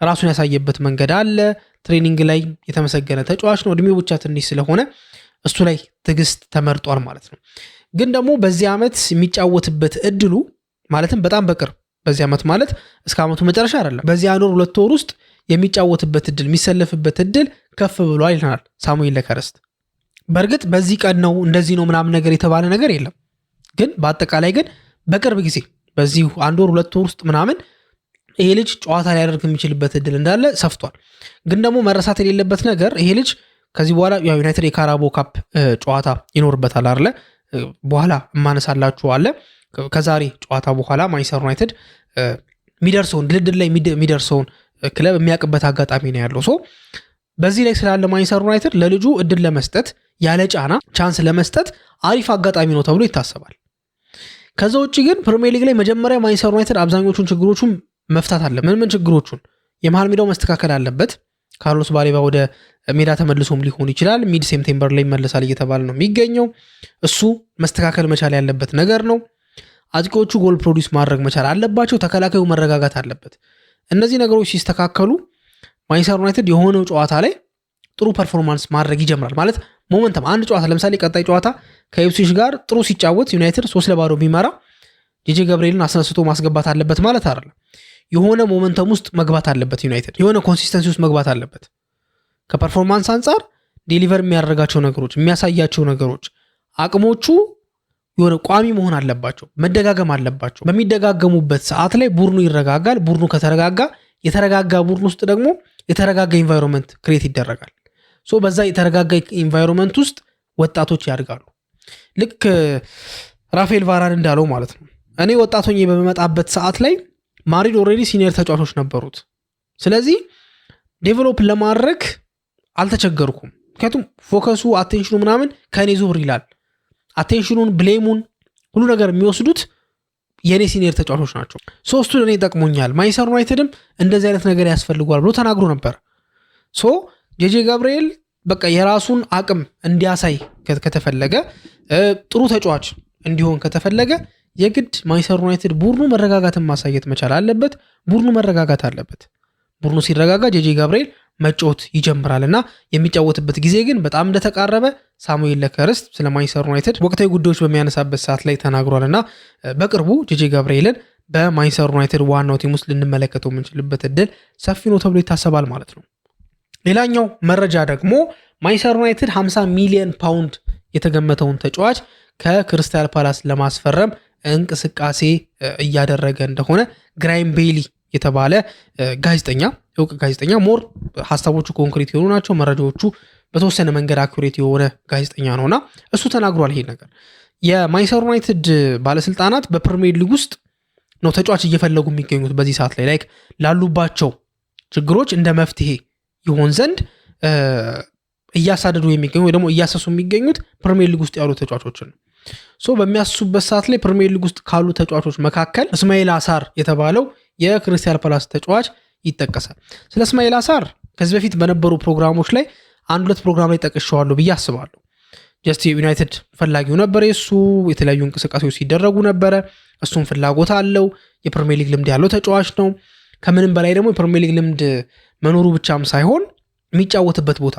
ራሱን ያሳየበት መንገድ አለ። ትሬኒንግ ላይ የተመሰገነ ተጫዋች ነው። እድሜው ብቻ ትንሽ ስለሆነ እሱ ላይ ትዕግስት ተመርጧል ማለት ነው። ግን ደግሞ በዚህ ዓመት የሚጫወትበት እድሉ ማለትም በጣም በቅርብ በዚህ ዓመት ማለት እስከ ዓመቱ መጨረሻ አይደለም፣ በዚህ 1-2 ወር ውስጥ የሚጫወትበት እድል የሚሰለፍበት እድል ከፍ ብሏል ይለናል ሳሙኤል ለከረስት። በእርግጥ በዚህ ቀን ነው እንደዚህ ነው ምናምን ነገር የተባለ ነገር የለም። ግን በአጠቃላይ ግን በቅርብ ጊዜ በዚህ 1-2 ወር ውስጥ ምናምን ይሄ ልጅ ጨዋታ ሊያደርግ የሚችልበት እድል እንዳለ ሰፍቷል። ግን ደግሞ መረሳት የሌለበት ነገር ይሄ ልጅ ከዚህ በኋላ ዩናይትድ የካራቦ ካፕ ጨዋታ ይኖርበታል አይደለ? በኋላ እማነሳላችሁ አለ። ከዛሬ ጨዋታ በኋላ ማንቸስተር ዩናይትድ የሚደርሰውን ድልድል ላይ የሚደርሰውን ክለብ የሚያውቅበት አጋጣሚ ነው ያለው። በዚህ ላይ ስላለ ማንቸስተር ዩናይትድ ለልጁ እድል ለመስጠት ያለ ጫና ቻንስ ለመስጠት አሪፍ አጋጣሚ ነው ተብሎ ይታሰባል። ከዛ ውጭ ግን ፕሪሚየር ሊግ ላይ መጀመሪያ ማንቸስተር ዩናይትድ አብዛኞቹን ችግሮቹን መፍታት አለ። ምን ችግሮቹን? የመሃል ሜዳው መስተካከል አለበት። ካርሎስ ባሌባ ወደ ሜዳ ተመልሶም ሊሆን ይችላል። ሚድ ሴፕቴምበር ላይ ይመለሳል እየተባለ ነው የሚገኘው። እሱ መስተካከል መቻል ያለበት ነገር ነው። አጥቂዎቹ ጎል ፕሮዲውስ ማድረግ መቻል አለባቸው። ተከላካዩ መረጋጋት አለበት። እነዚህ ነገሮች ሲስተካከሉ ማንቸስተር ዩናይትድ የሆነው ጨዋታ ላይ ጥሩ ፐርፎርማንስ ማድረግ ይጀምራል። ማለት ሞመንተም አንድ ጨዋታ ለምሳሌ ቀጣይ ጨዋታ ከኢፕስዊች ጋር ጥሩ ሲጫወት ዩናይትድ 3-0 ቢመራ ጄጄ ገብርኤልን አስነስቶ ማስገባት አለበት ማለት አይደለም። የሆነ ሞመንተም ውስጥ መግባት አለበት። ዩናይትድ የሆነ ኮንሲስተንሲ ውስጥ መግባት አለበት። ከፐርፎርማንስ አንጻር ዴሊቨር የሚያደርጋቸው ነገሮች የሚያሳያቸው ነገሮች አቅሞቹ የሆነ ቋሚ መሆን አለባቸው። መደጋገም አለባቸው። በሚደጋገሙበት ሰዓት ላይ ቡድኑ ይረጋጋል። ቡድኑ ከተረጋጋ የተረጋጋ ቡድን ውስጥ ደግሞ የተረጋጋ ኢንቫይሮንመንት ክሬት ይደረጋል። በዛ የተረጋጋ ኢንቫይሮንመንት ውስጥ ወጣቶች ያድጋሉ። ልክ ራፋኤል ቫራን እንዳለው ማለት ነው። እኔ ወጣት ሆኜ በመጣበት ሰዓት ላይ ማድሪድ ኦልሬዲ ሲኒየር ተጫዋቾች ነበሩት። ስለዚህ ዴቨሎፕ ለማድረግ አልተቸገርኩም። ምክንያቱም ፎከሱ አቴንሽኑ ምናምን ከኔ ዙር ይላል። አቴንሽኑን ብሌሙን ሁሉ ነገር የሚወስዱት የኔ ሲኒየር ተጫዋቾች ናቸው። ሶስቱ ለኔ ጠቅሞኛል። ማንቸስተር ዩናይትድም እንደዚህ አይነት ነገር ያስፈልጓል ብሎ ተናግሮ ነበር። ጄጄ ገብርኤል በቃ የራሱን አቅም እንዲያሳይ ከተፈለገ ጥሩ ተጫዋች እንዲሆን ከተፈለገ የግድ ማንቸስተር ዩናይትድ ቡድኑ መረጋጋትን ማሳየት መቻል አለበት። ቡድኑ መረጋጋት አለበት። ቡድኑ ሲረጋጋ ጄጄ ገብርኤል መጫወት ይጀምራልና የሚጫወትበት ጊዜ ግን በጣም እንደተቃረበ ሳሙኤል ለከርስት ስለ ማንቸስተር ዩናይትድ ወቅታዊ ጉዳዮች በሚያነሳበት ሰዓት ላይ ተናግሯልና በቅርቡ ጄጄ ገብርኤልን በማንቸስተር ዩናይትድ ዋናው ቲም ውስጥ ልንመለከተው የምንችልበት እድል ሰፊ ነው ተብሎ ይታሰባል ማለት ነው። ሌላኛው መረጃ ደግሞ ማንቸስተር ዩናይትድ 50 ሚሊዮን ፓውንድ የተገመተውን ተጫዋች ከክሪስታል ፓላስ ለማስፈረም እንቅስቃሴ እያደረገ እንደሆነ ግራይም ቤይሊ የተባለ እውቅ ጋዜጠኛ ሞር ሀሳቦቹ ኮንክሪት የሆኑ ናቸው፣ መረጃዎቹ በተወሰነ መንገድ አኩሬት የሆነ ጋዜጠኛ ነውና እሱ ተናግሯል። ይሄ ነገር የማንቸስተር ዩናይትድ ባለስልጣናት በፕሪሚየር ሊግ ውስጥ ነው ተጫዋች እየፈለጉ የሚገኙት በዚህ ሰዓት ላይ ላሉባቸው ችግሮች እንደ መፍትሄ ይሆን ዘንድ እያሳደዱ የሚገኙ ወይ ደግሞ እያሰሱ የሚገኙት ፕሪሚየር ሊግ ውስጥ ያሉ ተጫዋቾችን ነው። በሚያስሱበት ሰዓት ላይ ፕሪሚየር ሊግ ውስጥ ካሉ ተጫዋቾች መካከል እስማኤል አሳር የተባለው የክሪስታል ፓላስ ተጫዋች ይጠቀሳል። ስለ እስማኤል አሳር ከዚህ በፊት በነበሩ ፕሮግራሞች ላይ 1-2 ፕሮግራም ላይ ጠቅሼዋለሁ ብዬ አስባለሁ። ጀስት ዩናይትድ ፈላጊው ነበር፣ የሱ የተለያዩ እንቅስቃሴዎች ሲደረጉ ነበረ። እሱም ፍላጎት አለው። የፕሪሚየር ሊግ ልምድ ያለው ተጫዋች ነው። ከምንም በላይ ደግሞ የፕሪሚየር ሊግ ልምድ መኖሩ ብቻም ሳይሆን የሚጫወትበት ቦታ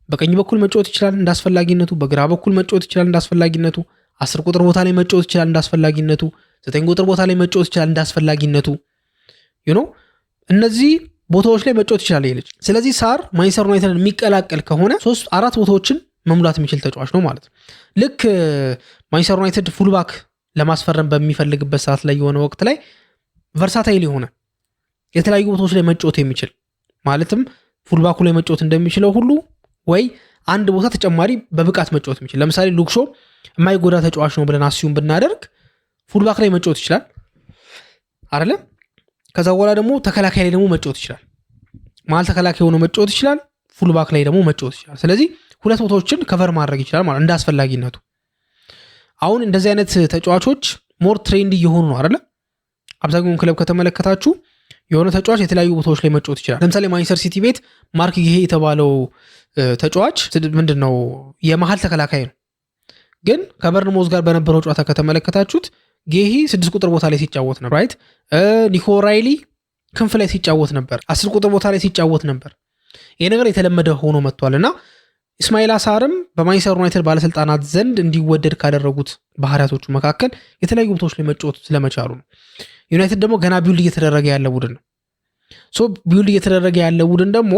በቀኝ በኩል መጫወት ይችላል እንዳስፈላጊነቱ፣ በግራ በኩል መጫወት ይችላል እንዳስፈላጊነቱ፣ 10 ቁጥር ቦታ ላይ መጫወት ይችላል እንዳስፈላጊነቱ። 9 ቁጥር ቦታ ላይ መጫወት ይችላል እንዳስፈላጊነቱ። እነዚህ ቦታዎች ላይ መጫወት ይችላል ይሄ ልጅ። ስለዚህ ሳር ማንቸስተር ዩናይትድን የሚቀላቀል ከሆነ 3-4 ቦታዎችን መሙላት የሚችል ተጫዋች ነው ማለት ነው። ልክ ማንቸስተር ዩናይትድ ፉልባክ ለማስፈረም በሚፈልግበት ሰዓት ላይ የሆነ ወቅት ላይ ቨርሳታይል የሆነ የተለያዩ ቦታዎች ላይ መጫወት የሚችል ማለትም ፉልባኩ ላይ መጫወት እንደሚችለው ሁሉ ወይ አንድ ቦታ ተጨማሪ በብቃት መጫወት የሚችል ለምሳሌ ሉክሾ የማይጎዳ ተጫዋች ነው ብለን አስዩም ብናደርግ ፉልባክ ላይ መጫወት ይችላል አይደለም። ከዛ በኋላ ደግሞ ተከላካይ ላይ ደግሞ መጫወት ይችላል። መሀል ተከላካይ ሆኖ መጫወት ይችላል፣ ፉልባክ ላይ ደግሞ መጫወት ይችላል። ስለዚህ ሁለት ቦታዎችን ከቨር ማድረግ ይችላል ማለት እንደ አስፈላጊነቱ። አሁን እንደዚህ አይነት ተጫዋቾች ሞር ትሬንድ እየሆኑ ነው አይደለ? አብዛኛውን ክለብ ከተመለከታችሁ የሆነ ተጫዋች የተለያዩ ቦታዎች ላይ መጫወት ይችላል። ለምሳሌ ማንቸስተር ሲቲ ቤት ማርክ ጊሄ የተባለው ተጫዋች ምንድነው የመሀል ተከላካይ ነው፣ ግን ከበርንሞዝ ጋር በነበረው ጨዋታ ከተመለከታችሁት ጌሂ 6 ቁጥር ቦታ ላይ ሲጫወት ነበር ራይት። ኒኮ ራይሊ ክንፍ ላይ ሲጫወት ነበር፣ 10 ቁጥር ቦታ ላይ ሲጫወት ነበር። ይሄ ነገር የተለመደ ሆኖ መጥቷልና ኢስማኤል አሳርም በማንቸስተር ዩናይትድ ባለስልጣናት ዘንድ እንዲወደድ ካደረጉት ባህሪያቶቹ መካከል የተለያዩ ቦታዎች ላይ መጫወት ስለመቻሉ ነው። ዩናይትድ ደግሞ ገና ቢውልድ እየተደረገ ያለ ቡድን ነው። ቢውልድ እየተደረገ ያለ ቡድን ደግሞ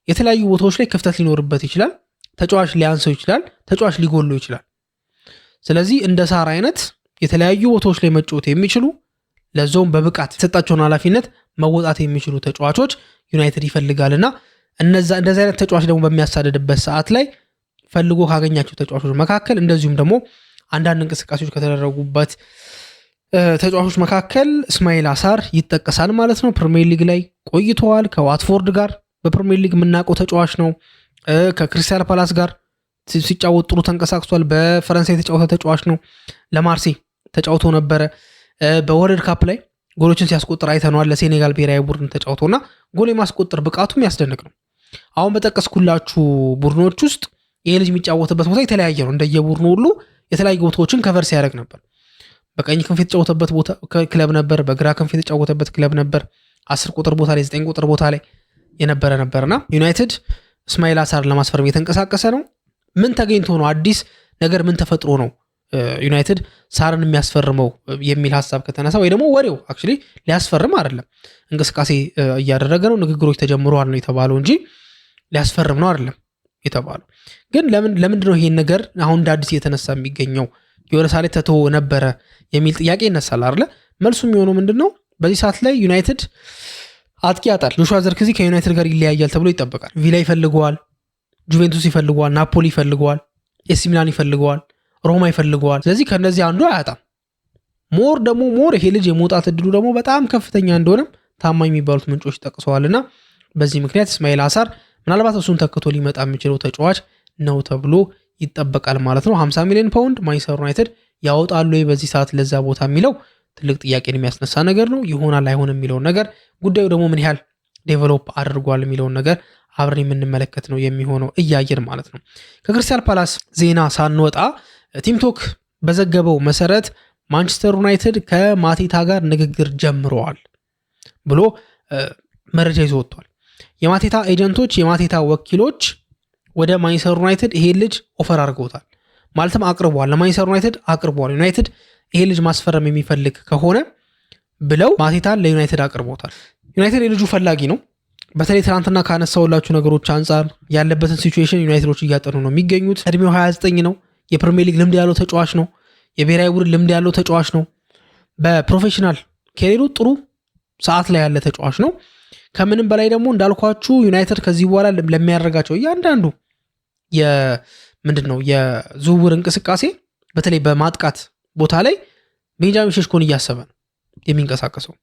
የተለያዩ ቦታዎች ላይ ክፍተት ሊኖርበት ይችላል። ተጫዋች ሊያንሰው ይችላል፣ ተጫዋች ሊጎሎ ይችላል። ስለዚህ እንደ ሳር አይነት የተለያዩ ቦታዎች ላይ መጫወት የሚችሉ ለዛውም በብቃት የተሰጣቸውን ኃላፊነት መወጣት የሚችሉ ተጫዋቾች ዩናይትድ ይፈልጋልና እንደዚህ አይነት ተጫዋች ደግሞ በሚያሳደድበት ሰዓት ላይ ፈልጎ ካገኛቸው ተጫዋቾች መካከል እንደዚሁም ደግሞ አንዳንድ እንቅስቃሴዎች ከተደረጉበት ተጫዋቾች መካከል እስማኤል አሳር ይጠቀሳል ማለት ነው። ፕሪሚየር ሊግ ላይ ቆይተዋል። ከዋትፎርድ ጋር በፕሪሚየር ሊግ የምናውቀው ተጫዋች ነው። ከክሪስታል ፓላስ ጋር ሲጫወት ጥሩ ተንቀሳቅሷል። በፈረንሳይ የተጫወተ ተጫዋች ነው። ለማርሴ ተጫውቶ ነበረ። በወርልድ ካፕ ላይ ጎሎችን ሲያስቆጥር አይተነዋል። ለሴኔጋል ብሔራዊ ቡድን ተጫውቶና ጎል የማስቆጠር ብቃቱም ያስደንቅ ነው። አሁን በጠቀስኩላችሁ ቡድኖች ውስጥ ይሄ ልጅ የሚጫወትበት ቦታ የተለያየ ነው። እንደየቡድኑ ሁሉ የተለያዩ ቦታዎችን ከቨር ሲያደርግ ነበር። በቀኝ ክንፍ የተጫወተበት ቦታ ክለብ ነበር፣ በግራ ክንፍ የተጫወተበት ክለብ ነበር። 10 ቁጥር ቦታ ላይ 9 ቁጥር ቦታ ላይ የነበረ ነበርና ዩናይትድ እስማኤል አሳር ለማስፈረም እየተንቀሳቀሰ ነው። ምን ተገኝቶ ነው? አዲስ ነገር ምን ተፈጥሮ ነው ዩናይትድ ሳርን የሚያስፈርመው የሚል ሀሳብ ከተነሳ ወይ ደግሞ ወሬው አክቹሊ ሊያስፈርም አይደለም፣ እንቅስቃሴ እያደረገ ነው፣ ንግግሮች ተጀምረዋል ነው የተባለው እንጂ ሊያስፈርም ነው አይደለም የተባለው። ግን ለምንድን ነው ይሄን ነገር አሁን እንደ አዲስ እየተነሳ የሚገኘው? የሆነ ሳሌ ተተው ነበረ የሚል ጥያቄ ይነሳል አይደለ? መልሱ የሚሆነው ምንድነው? በዚህ ሰዓት ላይ ዩናይትድ አጥቂ ያጣል። ጆሹዋ ዘርክዚ ከዩናይትድ ጋር ይለያያል ተብሎ ይጠበቃል። ቪላ ይፈልገዋል፣ ጁቬንቱስ ይፈልገዋል፣ ናፖሊ ይፈልገዋል፣ ኤሲ ሚላን ይፈልገዋል፣ ሮማ ይፈልገዋል። ስለዚህ ከነዚህ አንዱ አያጣም። ሞር ይሄ ልጅ የመውጣት እድሉ ደግሞ በጣም ከፍተኛ እንደሆነም ታማኝ የሚባሉት ምንጮች ጠቅሰዋልና በዚህ ምክንያት እስማኤል አሳር ምናልባት እሱን ተክቶ ሊመጣ የሚችለው ተጫዋች ነው ተብሎ ይጠበቃል ማለት ነው። 50 ሚሊዮን ፓውንድ ማንቸስተር ዩናይትድ ያወጣሉ በዚህ ሰዓት ለዛ ቦታ የሚለው ትልቅ ጥያቄን የሚያስነሳ ነገር ነው። ይሆናል አይሆንም የሚለውን ነገር፣ ጉዳዩ ደግሞ ምን ያህል ዴቨሎፕ አድርጓል የሚለውን ነገር አብረን የምንመለከት ነው የሚሆነው እያየን ማለት ነው። ከክሪስታል ፓላስ ዜና ሳንወጣ ቲምቶክ በዘገበው መሰረት ማንቸስተር ዩናይትድ ከማቴታ ጋር ንግግር ጀምረዋል ብሎ መረጃ ይዞ ወጥቷል። የማቴታ ኤጀንቶች፣ የማቴታ ወኪሎች ወደ ማንቸስተር ዩናይትድ ይሄ ልጅ ኦፈር አድርገውታል፣ ማለትም አቅርበዋል፣ ለማንቸስተር ዩናይትድ አቅርበዋል። ዩናይትድ ይሄ ልጅ ማስፈረም የሚፈልግ ከሆነ ብለው ማቴታን ለዩናይትድ አቅርበውታል። ዩናይትድ የልጁ ፈላጊ ነው። በተለይ ትናንትና ካነሳውላችሁ ነገሮች አንጻር ያለበትን ሲቹዌሽን ዩናይትዶች እያጠኑ ነው የሚገኙት። እድሜው 29 ነው። የፕሪሚየር ሊግ ልምድ ያለው ተጫዋች ነው። የብሔራዊ ቡድን ልምድ ያለው ተጫዋች ነው። በፕሮፌሽናል ኬሪሩ ጥሩ ሰዓት ላይ ያለ ተጫዋች ነው። ከምንም በላይ ደግሞ እንዳልኳችሁ ዩናይትድ ከዚህ በኋላ ለሚያደርጋቸው እያንዳንዱ የዝውውር እንቅስቃሴ በተለይ በማጥቃት ቦታ ላይ ቤንጃሚን ሼሽኮን እያሰበ ነው የሚንቀሳቀሰው።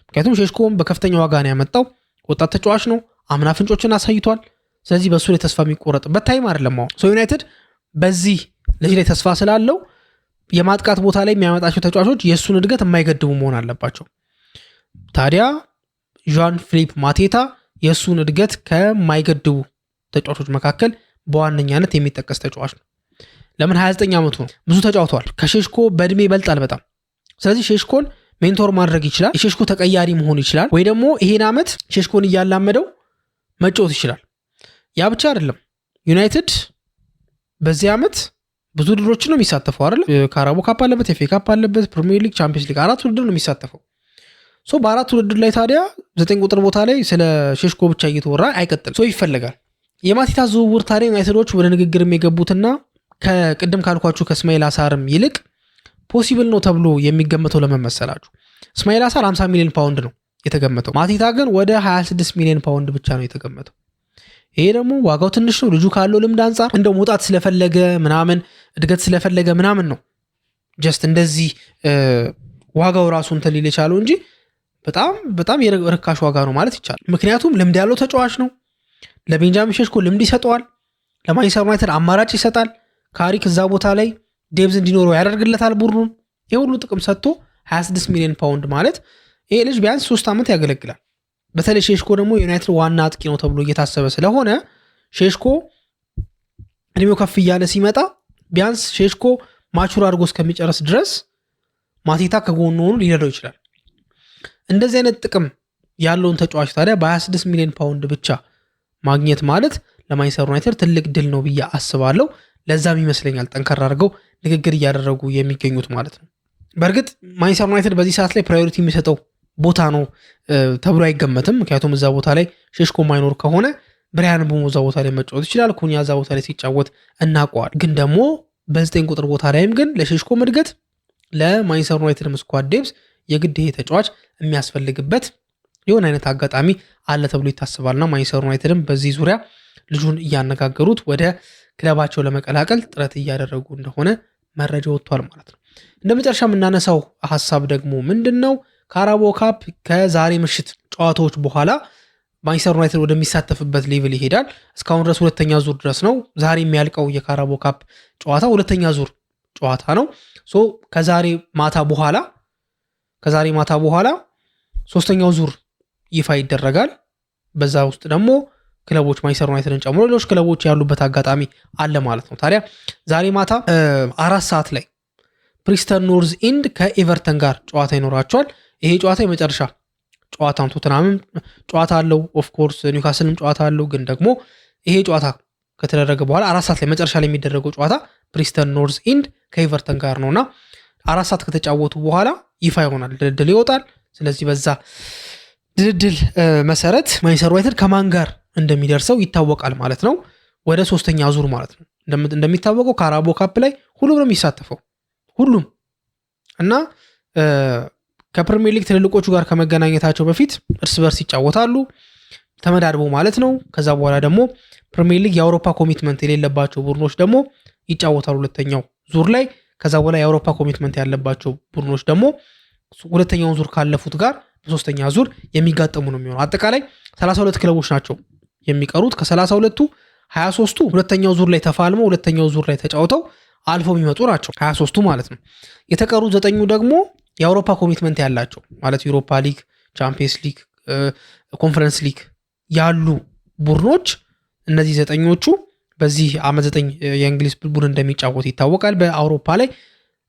ምክንያቱም ሼሽኮን በከፍተኛ ዋጋ ነው ያመጣው። ወጣት ተጫዋች ነው። አምና ፍንጮችን አሳይቷል። ስለዚህ በእሱ ላይ ተስፋ የሚቆረጥበት ታይም አይደለም አሁን። ዩናይትድ በዚህ ልጅ ላይ ተስፋ ስላለው የማጥቃት ቦታ ላይ የሚያመጣቸው ተጫዋቾች የእሱን እድገት የማይገድቡ መሆን አለባቸው። ታዲያ ዣን ፊሊፕ ማቴታ የእሱን እድገት ከማይገድቡ ተጫዋቾች መካከል በዋነኛነት የሚጠቀስ ተጫዋች ነው። ለምን 29 ዓመቱ ነው። ብዙ ተጫውተዋል። ከሼሽኮ በእድሜ ይበልጣል በጣም። ስለዚህ ሼሽኮን ሜንቶር ማድረግ ይችላል። የሼሽኮ ተቀያሪ መሆን ይችላል። ወይ ደግሞ ይሄን ዓመት ሼሽኮን እያላመደው መጫወት ይችላል። ያ ብቻ አይደለም። ዩናይትድ በዚህ ዓመት ብዙ ውድድሮችን ነው የሚሳተፈው አይደል? ካራቦ ካፕ አለበት፣ ኤፍ ኤ ካፕ አለበት፣ ፕሪሚየር ሊግ፣ ቻምፒየንስ ሊግ 4 ውድድር ነው የሚሳተፈው። በ4 ውድድር ላይ ታዲያ 9 ቁጥር ቦታ ላይ ስለ ሼሽኮ ብቻ እየተወራ አይቀጥልም። ይፈለጋል። የማቲታ ዝውውር ታዲያ ዩናይትዶች ወደ ንግግር የገቡትና ከቅድም ካልኳችሁ ከእስማኤል አሳርም ይልቅ ፖሲብል ነው ተብሎ የሚገመተው ለመመሰላችሁ እስማኤል አሳር 50 ሚሊዮን ፓውንድ ነው የተገመተው። ማቲታ ግን ወደ 26 ሚሊዮን ፓውንድ ብቻ ነው የተገመተው። ይሄ ደግሞ ዋጋው ትንሽ ነው። ልጁ ካለው ልምድ አንጻር እንደው መውጣት ስለፈለገ ምናምን እድገት ስለፈለገ ምናምን ነው ጀስት እንደዚህ ዋጋው ራሱ እንትን ሊል የቻለው እንጂ በጣም የርካሽ ዋጋ ነው ማለት ይቻላል። ምክንያቱም ልምድ ያለው ተጫዋች ነው። ለቤንጃሚን ሼሽኮ ልምድ ይሰጠዋል። ለማንቸስተር ዩናይትድ አማራጭ ይሰጣል። ካሪክ እዛ ቦታ ላይ ዴብዝ እንዲኖረው ያደርግለታል ቡድኑን። የሁሉ ጥቅም ሰጥቶ 26 ሚሊዮን ፓውንድ ማለት ይሄ ልጅ ቢያንስ 3 ዓመት ያገለግላል። በተለይ ሼሽኮ ደግሞ የዩናይትድ ዋና አጥቂ ነው ተብሎ እየታሰበ ስለሆነ ሼሽኮ እድሜው ከፍ እያለ ሲመጣ ቢያንስ ሼሽኮ ማቹር አድርጎ እስከሚጨርስ ድረስ ማቲታ ከጎኑ ሆኖ ሊረዳው ይችላል። እንደዚህ አይነት ጥቅም ያለውን ተጫዋች ታዲያ በ26 ሚሊዮን ፓውንድ ብቻ ማግኘት ማለት ለማንቸስተር ዩናይትድ ትልቅ ድል ነው ብዬ አስባለሁ። ለዛም ይመስለኛል ጠንከር አድርገው ንግግር እያደረጉ የሚገኙት ማለት ነው። በእርግጥ ማንቸስተር ዩናይትድ በዚህ ሰዓት ላይ ፕራዮሪቲ የሚሰጠው ቦታ ነው ተብሎ አይገመትም። ምክንያቱም እዛ ቦታ ላይ ሼሽኮ ማይኖር ከሆነ ብራያን ምቤሞ እዛ ቦታ ላይ መጫወት ይችላል። ኩኒያ እዛ ቦታ ላይ ሲጫወት እናውቀዋል። ግን ደግሞ በ9 ቁጥር ቦታ ላይም ግን ለሼሽኮ እድገት ለማንቸስተር ዩናይትድ ስኳድ ዴፕዝ የግድ ይሄ ተጫዋች የሚያስፈልግበት የሆነ አይነት አጋጣሚ አለ ተብሎ ይታሰባልና ማንቸስተር ዩናይትድም በዚህ ዙሪያ ልጁን እያነጋገሩት ወደ ክለባቸው ለመቀላቀል ጥረት እያደረጉ እንደሆነ መረጃ ወጥቷል ማለት ነው። እንደ መጨረሻ የምናነሳው ሀሳብ ደግሞ ምንድነው? ካራቦ ካፕ ከዛሬ ምሽት ጨዋታዎች በኋላ ማንቸስተር ዩናይትድ ወደሚሳተፍበት ሌቭል ይሄዳል። እስካሁን ድረስ ሁለተኛ ዙር ድረስ ነው። ዛሬ የሚያልቀው የካራቦ ካፕ ጨዋታ ሁለተኛ ዙር ጨዋታ ነው። ከዛሬ ማታ በኋላ ሶስተኛው ዙር ይፋ ይደረጋል። በዛ ውስጥ ደግሞ ክለቦች ማንቸስተር ዩናይትድን ጨምሮ ሌሎች ክለቦች ያሉበት አጋጣሚ አለ ማለት ነው። ታዲያ ዛሬ ማታ 4 ሰዓት ላይ ፕሪስተን ኖርዝ ኢንድ ከኤቨርተን ጋር ጨዋታ ይኖራቸዋል። ይሄ ጨዋታ የመጨረሻ ጨዋታ ነው። ቶተንሃምም ጨዋታ አለው፣ ኦፍኮርስ ኒውካስልም ጨዋታ አለው። ግን ደግሞ ይሄ ጨዋታ ከተደረገ በኋላ 4 ሰዓት ላይ መጨረሻ ላይ የሚደረገው ጨዋታ ፕሪስተን ኖርዝ ኢንድ ከኤቨርተን ጋር ነውና 4 ሰዓት ከተጫወቱ በኋላ ይፋ ይሆናል፣ ድልድል ይወጣል። ስለዚህ በዛ ድልድል መሰረት ማንቸስተር ዩናይትድ ከማን ጋር እንደሚደርሰው ይታወቃል ማለት ነው። ወደ ሶስተኛ ዙር ማለት ነው። እንደሚታወቀው ካራቦ ካፕ ላይ ሁሉም ነው የሚሳተፈው ሁሉም እና ከፕሪሚየር ሊግ ትልልቆቹ ጋር ከመገናኘታቸው በፊት እርስ በርስ ይጫወታሉ ተመዳድበው ማለት ነው። ከዛ በኋላ ደግሞ ፕሪሚየር ሊግ የአውሮፓ ኮሚትመንት የሌለባቸው ቡድኖች ደግሞ ይጫወታሉ ሁለተኛው ዙር ላይ። ከዛ በኋላ የአውሮፓ ኮሚትመንት ያለባቸው ቡድኖች ደግሞ ሁለተኛውን ዙር ካለፉት ጋር በሶስተኛ ዙር የሚጋጠሙ ነው የሚሆነው። አጠቃላይ 32 ክለቦች ናቸው የሚቀሩት። ከ32ቱ 23ቱ ሁለተኛው ዙር ላይ ተፋልመው ሁለተኛው ዙር ላይ ተጫውተው አልፈው የሚመጡ ናቸው 23ቱ ማለት ነው። የተቀሩት 9ኙ ደግሞ የአውሮፓ ኮሚትመንት ያላቸው ማለት ዩሮፓ ሊግ፣ ቻምፒየንስ ሊግ፣ ኮንፈረንስ ሊግ ያሉ ቡድኖች እነዚህ 9ኞቹ በዚህ ዓመት 9 የእንግሊዝ ቡድን እንደሚጫወት ይታወቃል በአውሮፓ ላይ።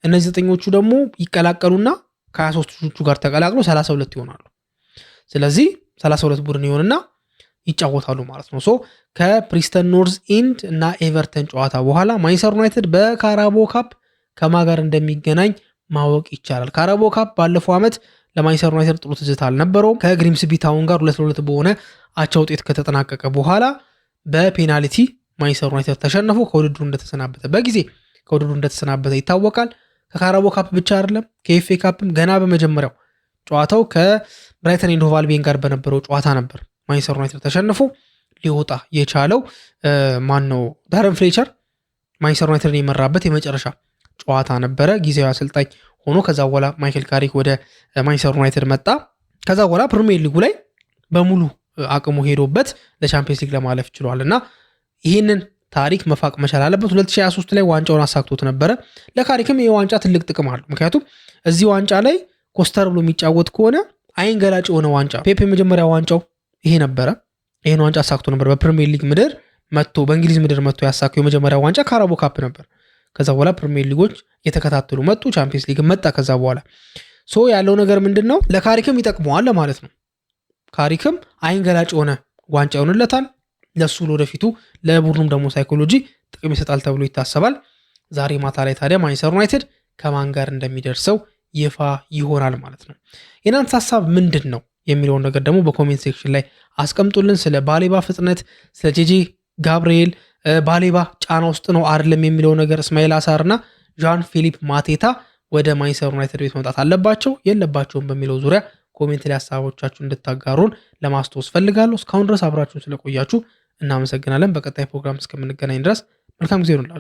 እነዚህ 9ኞቹ ደግሞ ይቀላቀሉና ከ23ቱ ጋር ተቀላቅለው 32 ይሆናሉ። ስለዚህ 32 ቡድን ይሆንና ይጫወታሉ ማለት ነው። ከፕሪስተን ኖርዝ ኢንድ እና ኤቨርተን ጨዋታ በኋላ ማንቸስተር ዩናይትድ በካራቦ ካፕ ከማን ጋር እንደሚገናኝ ማወቅ ይቻላል። ካራቦ ካፕ ባለፈው ዓመት ለማንቸስተር ዩናይትድ ጥሩ ትዝታ አልነበረውም። ከግሪምስቢ ታውን ጋር 2-2 በሆነ አቻ ውጤት ከተጠናቀቀ በኋላ በፔናልቲ ማንቸስተር ዩናይትድ ተሸንፎ ከውድድሩ እንደተሰናበተ ይታወቃል። ከካራቦ ካፕ ብቻ አይደለም ከኤፍኤ ካፕም ገና በመጀመሪያው ጨዋታው ከብራይተን ኤንድ ሆቭ አልቢዮን ጋር በነበረው ጨዋታ ነበር ማንቸስተር ዩናይትድ ተሸንፎ ሊወጣ የቻለው። ዳረን ፍሌቸር ማንቸስተር ዩናይትድን የመራበት የመጨረሻ ጨዋታ ነበረ ጊዜያዊ አሰልጣኝ ሆኖ። ከዛ በኋላ ማይክል ካሪክ ወደ ማንቸስተር ዩናይትድ መጣ። ከዛ በኋላ ፕሪሚየር ሊጉ ላይ በሙሉ አቅሙ ሄዶበት ለቻምፒየንስ ሊግ ለማለፍ ችሏል እና ይህንን ታሪክ መፋቅ መቻል አለበት። 2023 ላይ ዋንጫውን አሳክቶት ነበረ። ለካሪክም ይህ ዋንጫ ትልቅ ጥቅም አለው። ምክንያቱም እዚህ ዋንጫ ላይ ኮስተር ብሎ የሚጫወት ከሆነ አይን ገላጭ የሆነ ዋንጫ ፔፕ የመጀመሪያ ዋንጫው ይሄ ነበረ። ይህን ዋንጫ አሳክቶ ነበር። በፕሪሚየር ሊግ ምድር መጥቶ በእንግሊዝ ምድር መጥቶ ያሳከው የመጀመሪያ ዋንጫ ካራቦ ካፕ ነበር። ከዛ በኋላ ፕሪሚየር ሊጎች የተከታተሉ መጡ። ቻምፒየንስ ሊግ መጣ። ከዛ በኋላ ያለው ነገር ምንድን ነው? ለካሪክም ይጠቅመዋል ማለት ነው። ካሪክም አይን ገላጭ የሆነ ዋንጫ ይሆንለታል። ለሱ ለወደፊቱ ለቡድኑም ደግሞ ሳይኮሎጂ ጥቅም ይሰጣል ተብሎ ይታሰባል። ዛሬ ማታ ላይ ታዲያ ማንቸስተር ዩናይትድ ከማን ጋር እንደሚደርሰው ይፋ ይሆናል ማለት ነው። የናንተ ሀሳብ ምንድን ነው የሚለውን ነገር ደግሞ በኮሜንት ሴክሽን ላይ አስቀምጡልን። ስለ ባሌባ ፍጥነት፣ ስለ ጄጄ ጋብርኤል ባሌባ ጫና ውስጥ ነው አይደለም የሚለው ነገር፣ እስማኤል አሳር እና ዣን ፊሊፕ ማቴታ ወደ ማንቸስተር ዩናይትድ ቤት መምጣት አለባቸው የለባቸውም በሚለው ዙሪያ ኮሜንት ላይ ሀሳቦቻችሁ እንድታጋሩን ለማስታወስ ፈልጋለሁ። እስካሁን ድረስ አብራችሁን ስለቆያችሁ እናመሰግናለን። በቀጣይ ፕሮግራም እስከምንገናኝ ድረስ መልካም ጊዜ ይሁንላችሁ።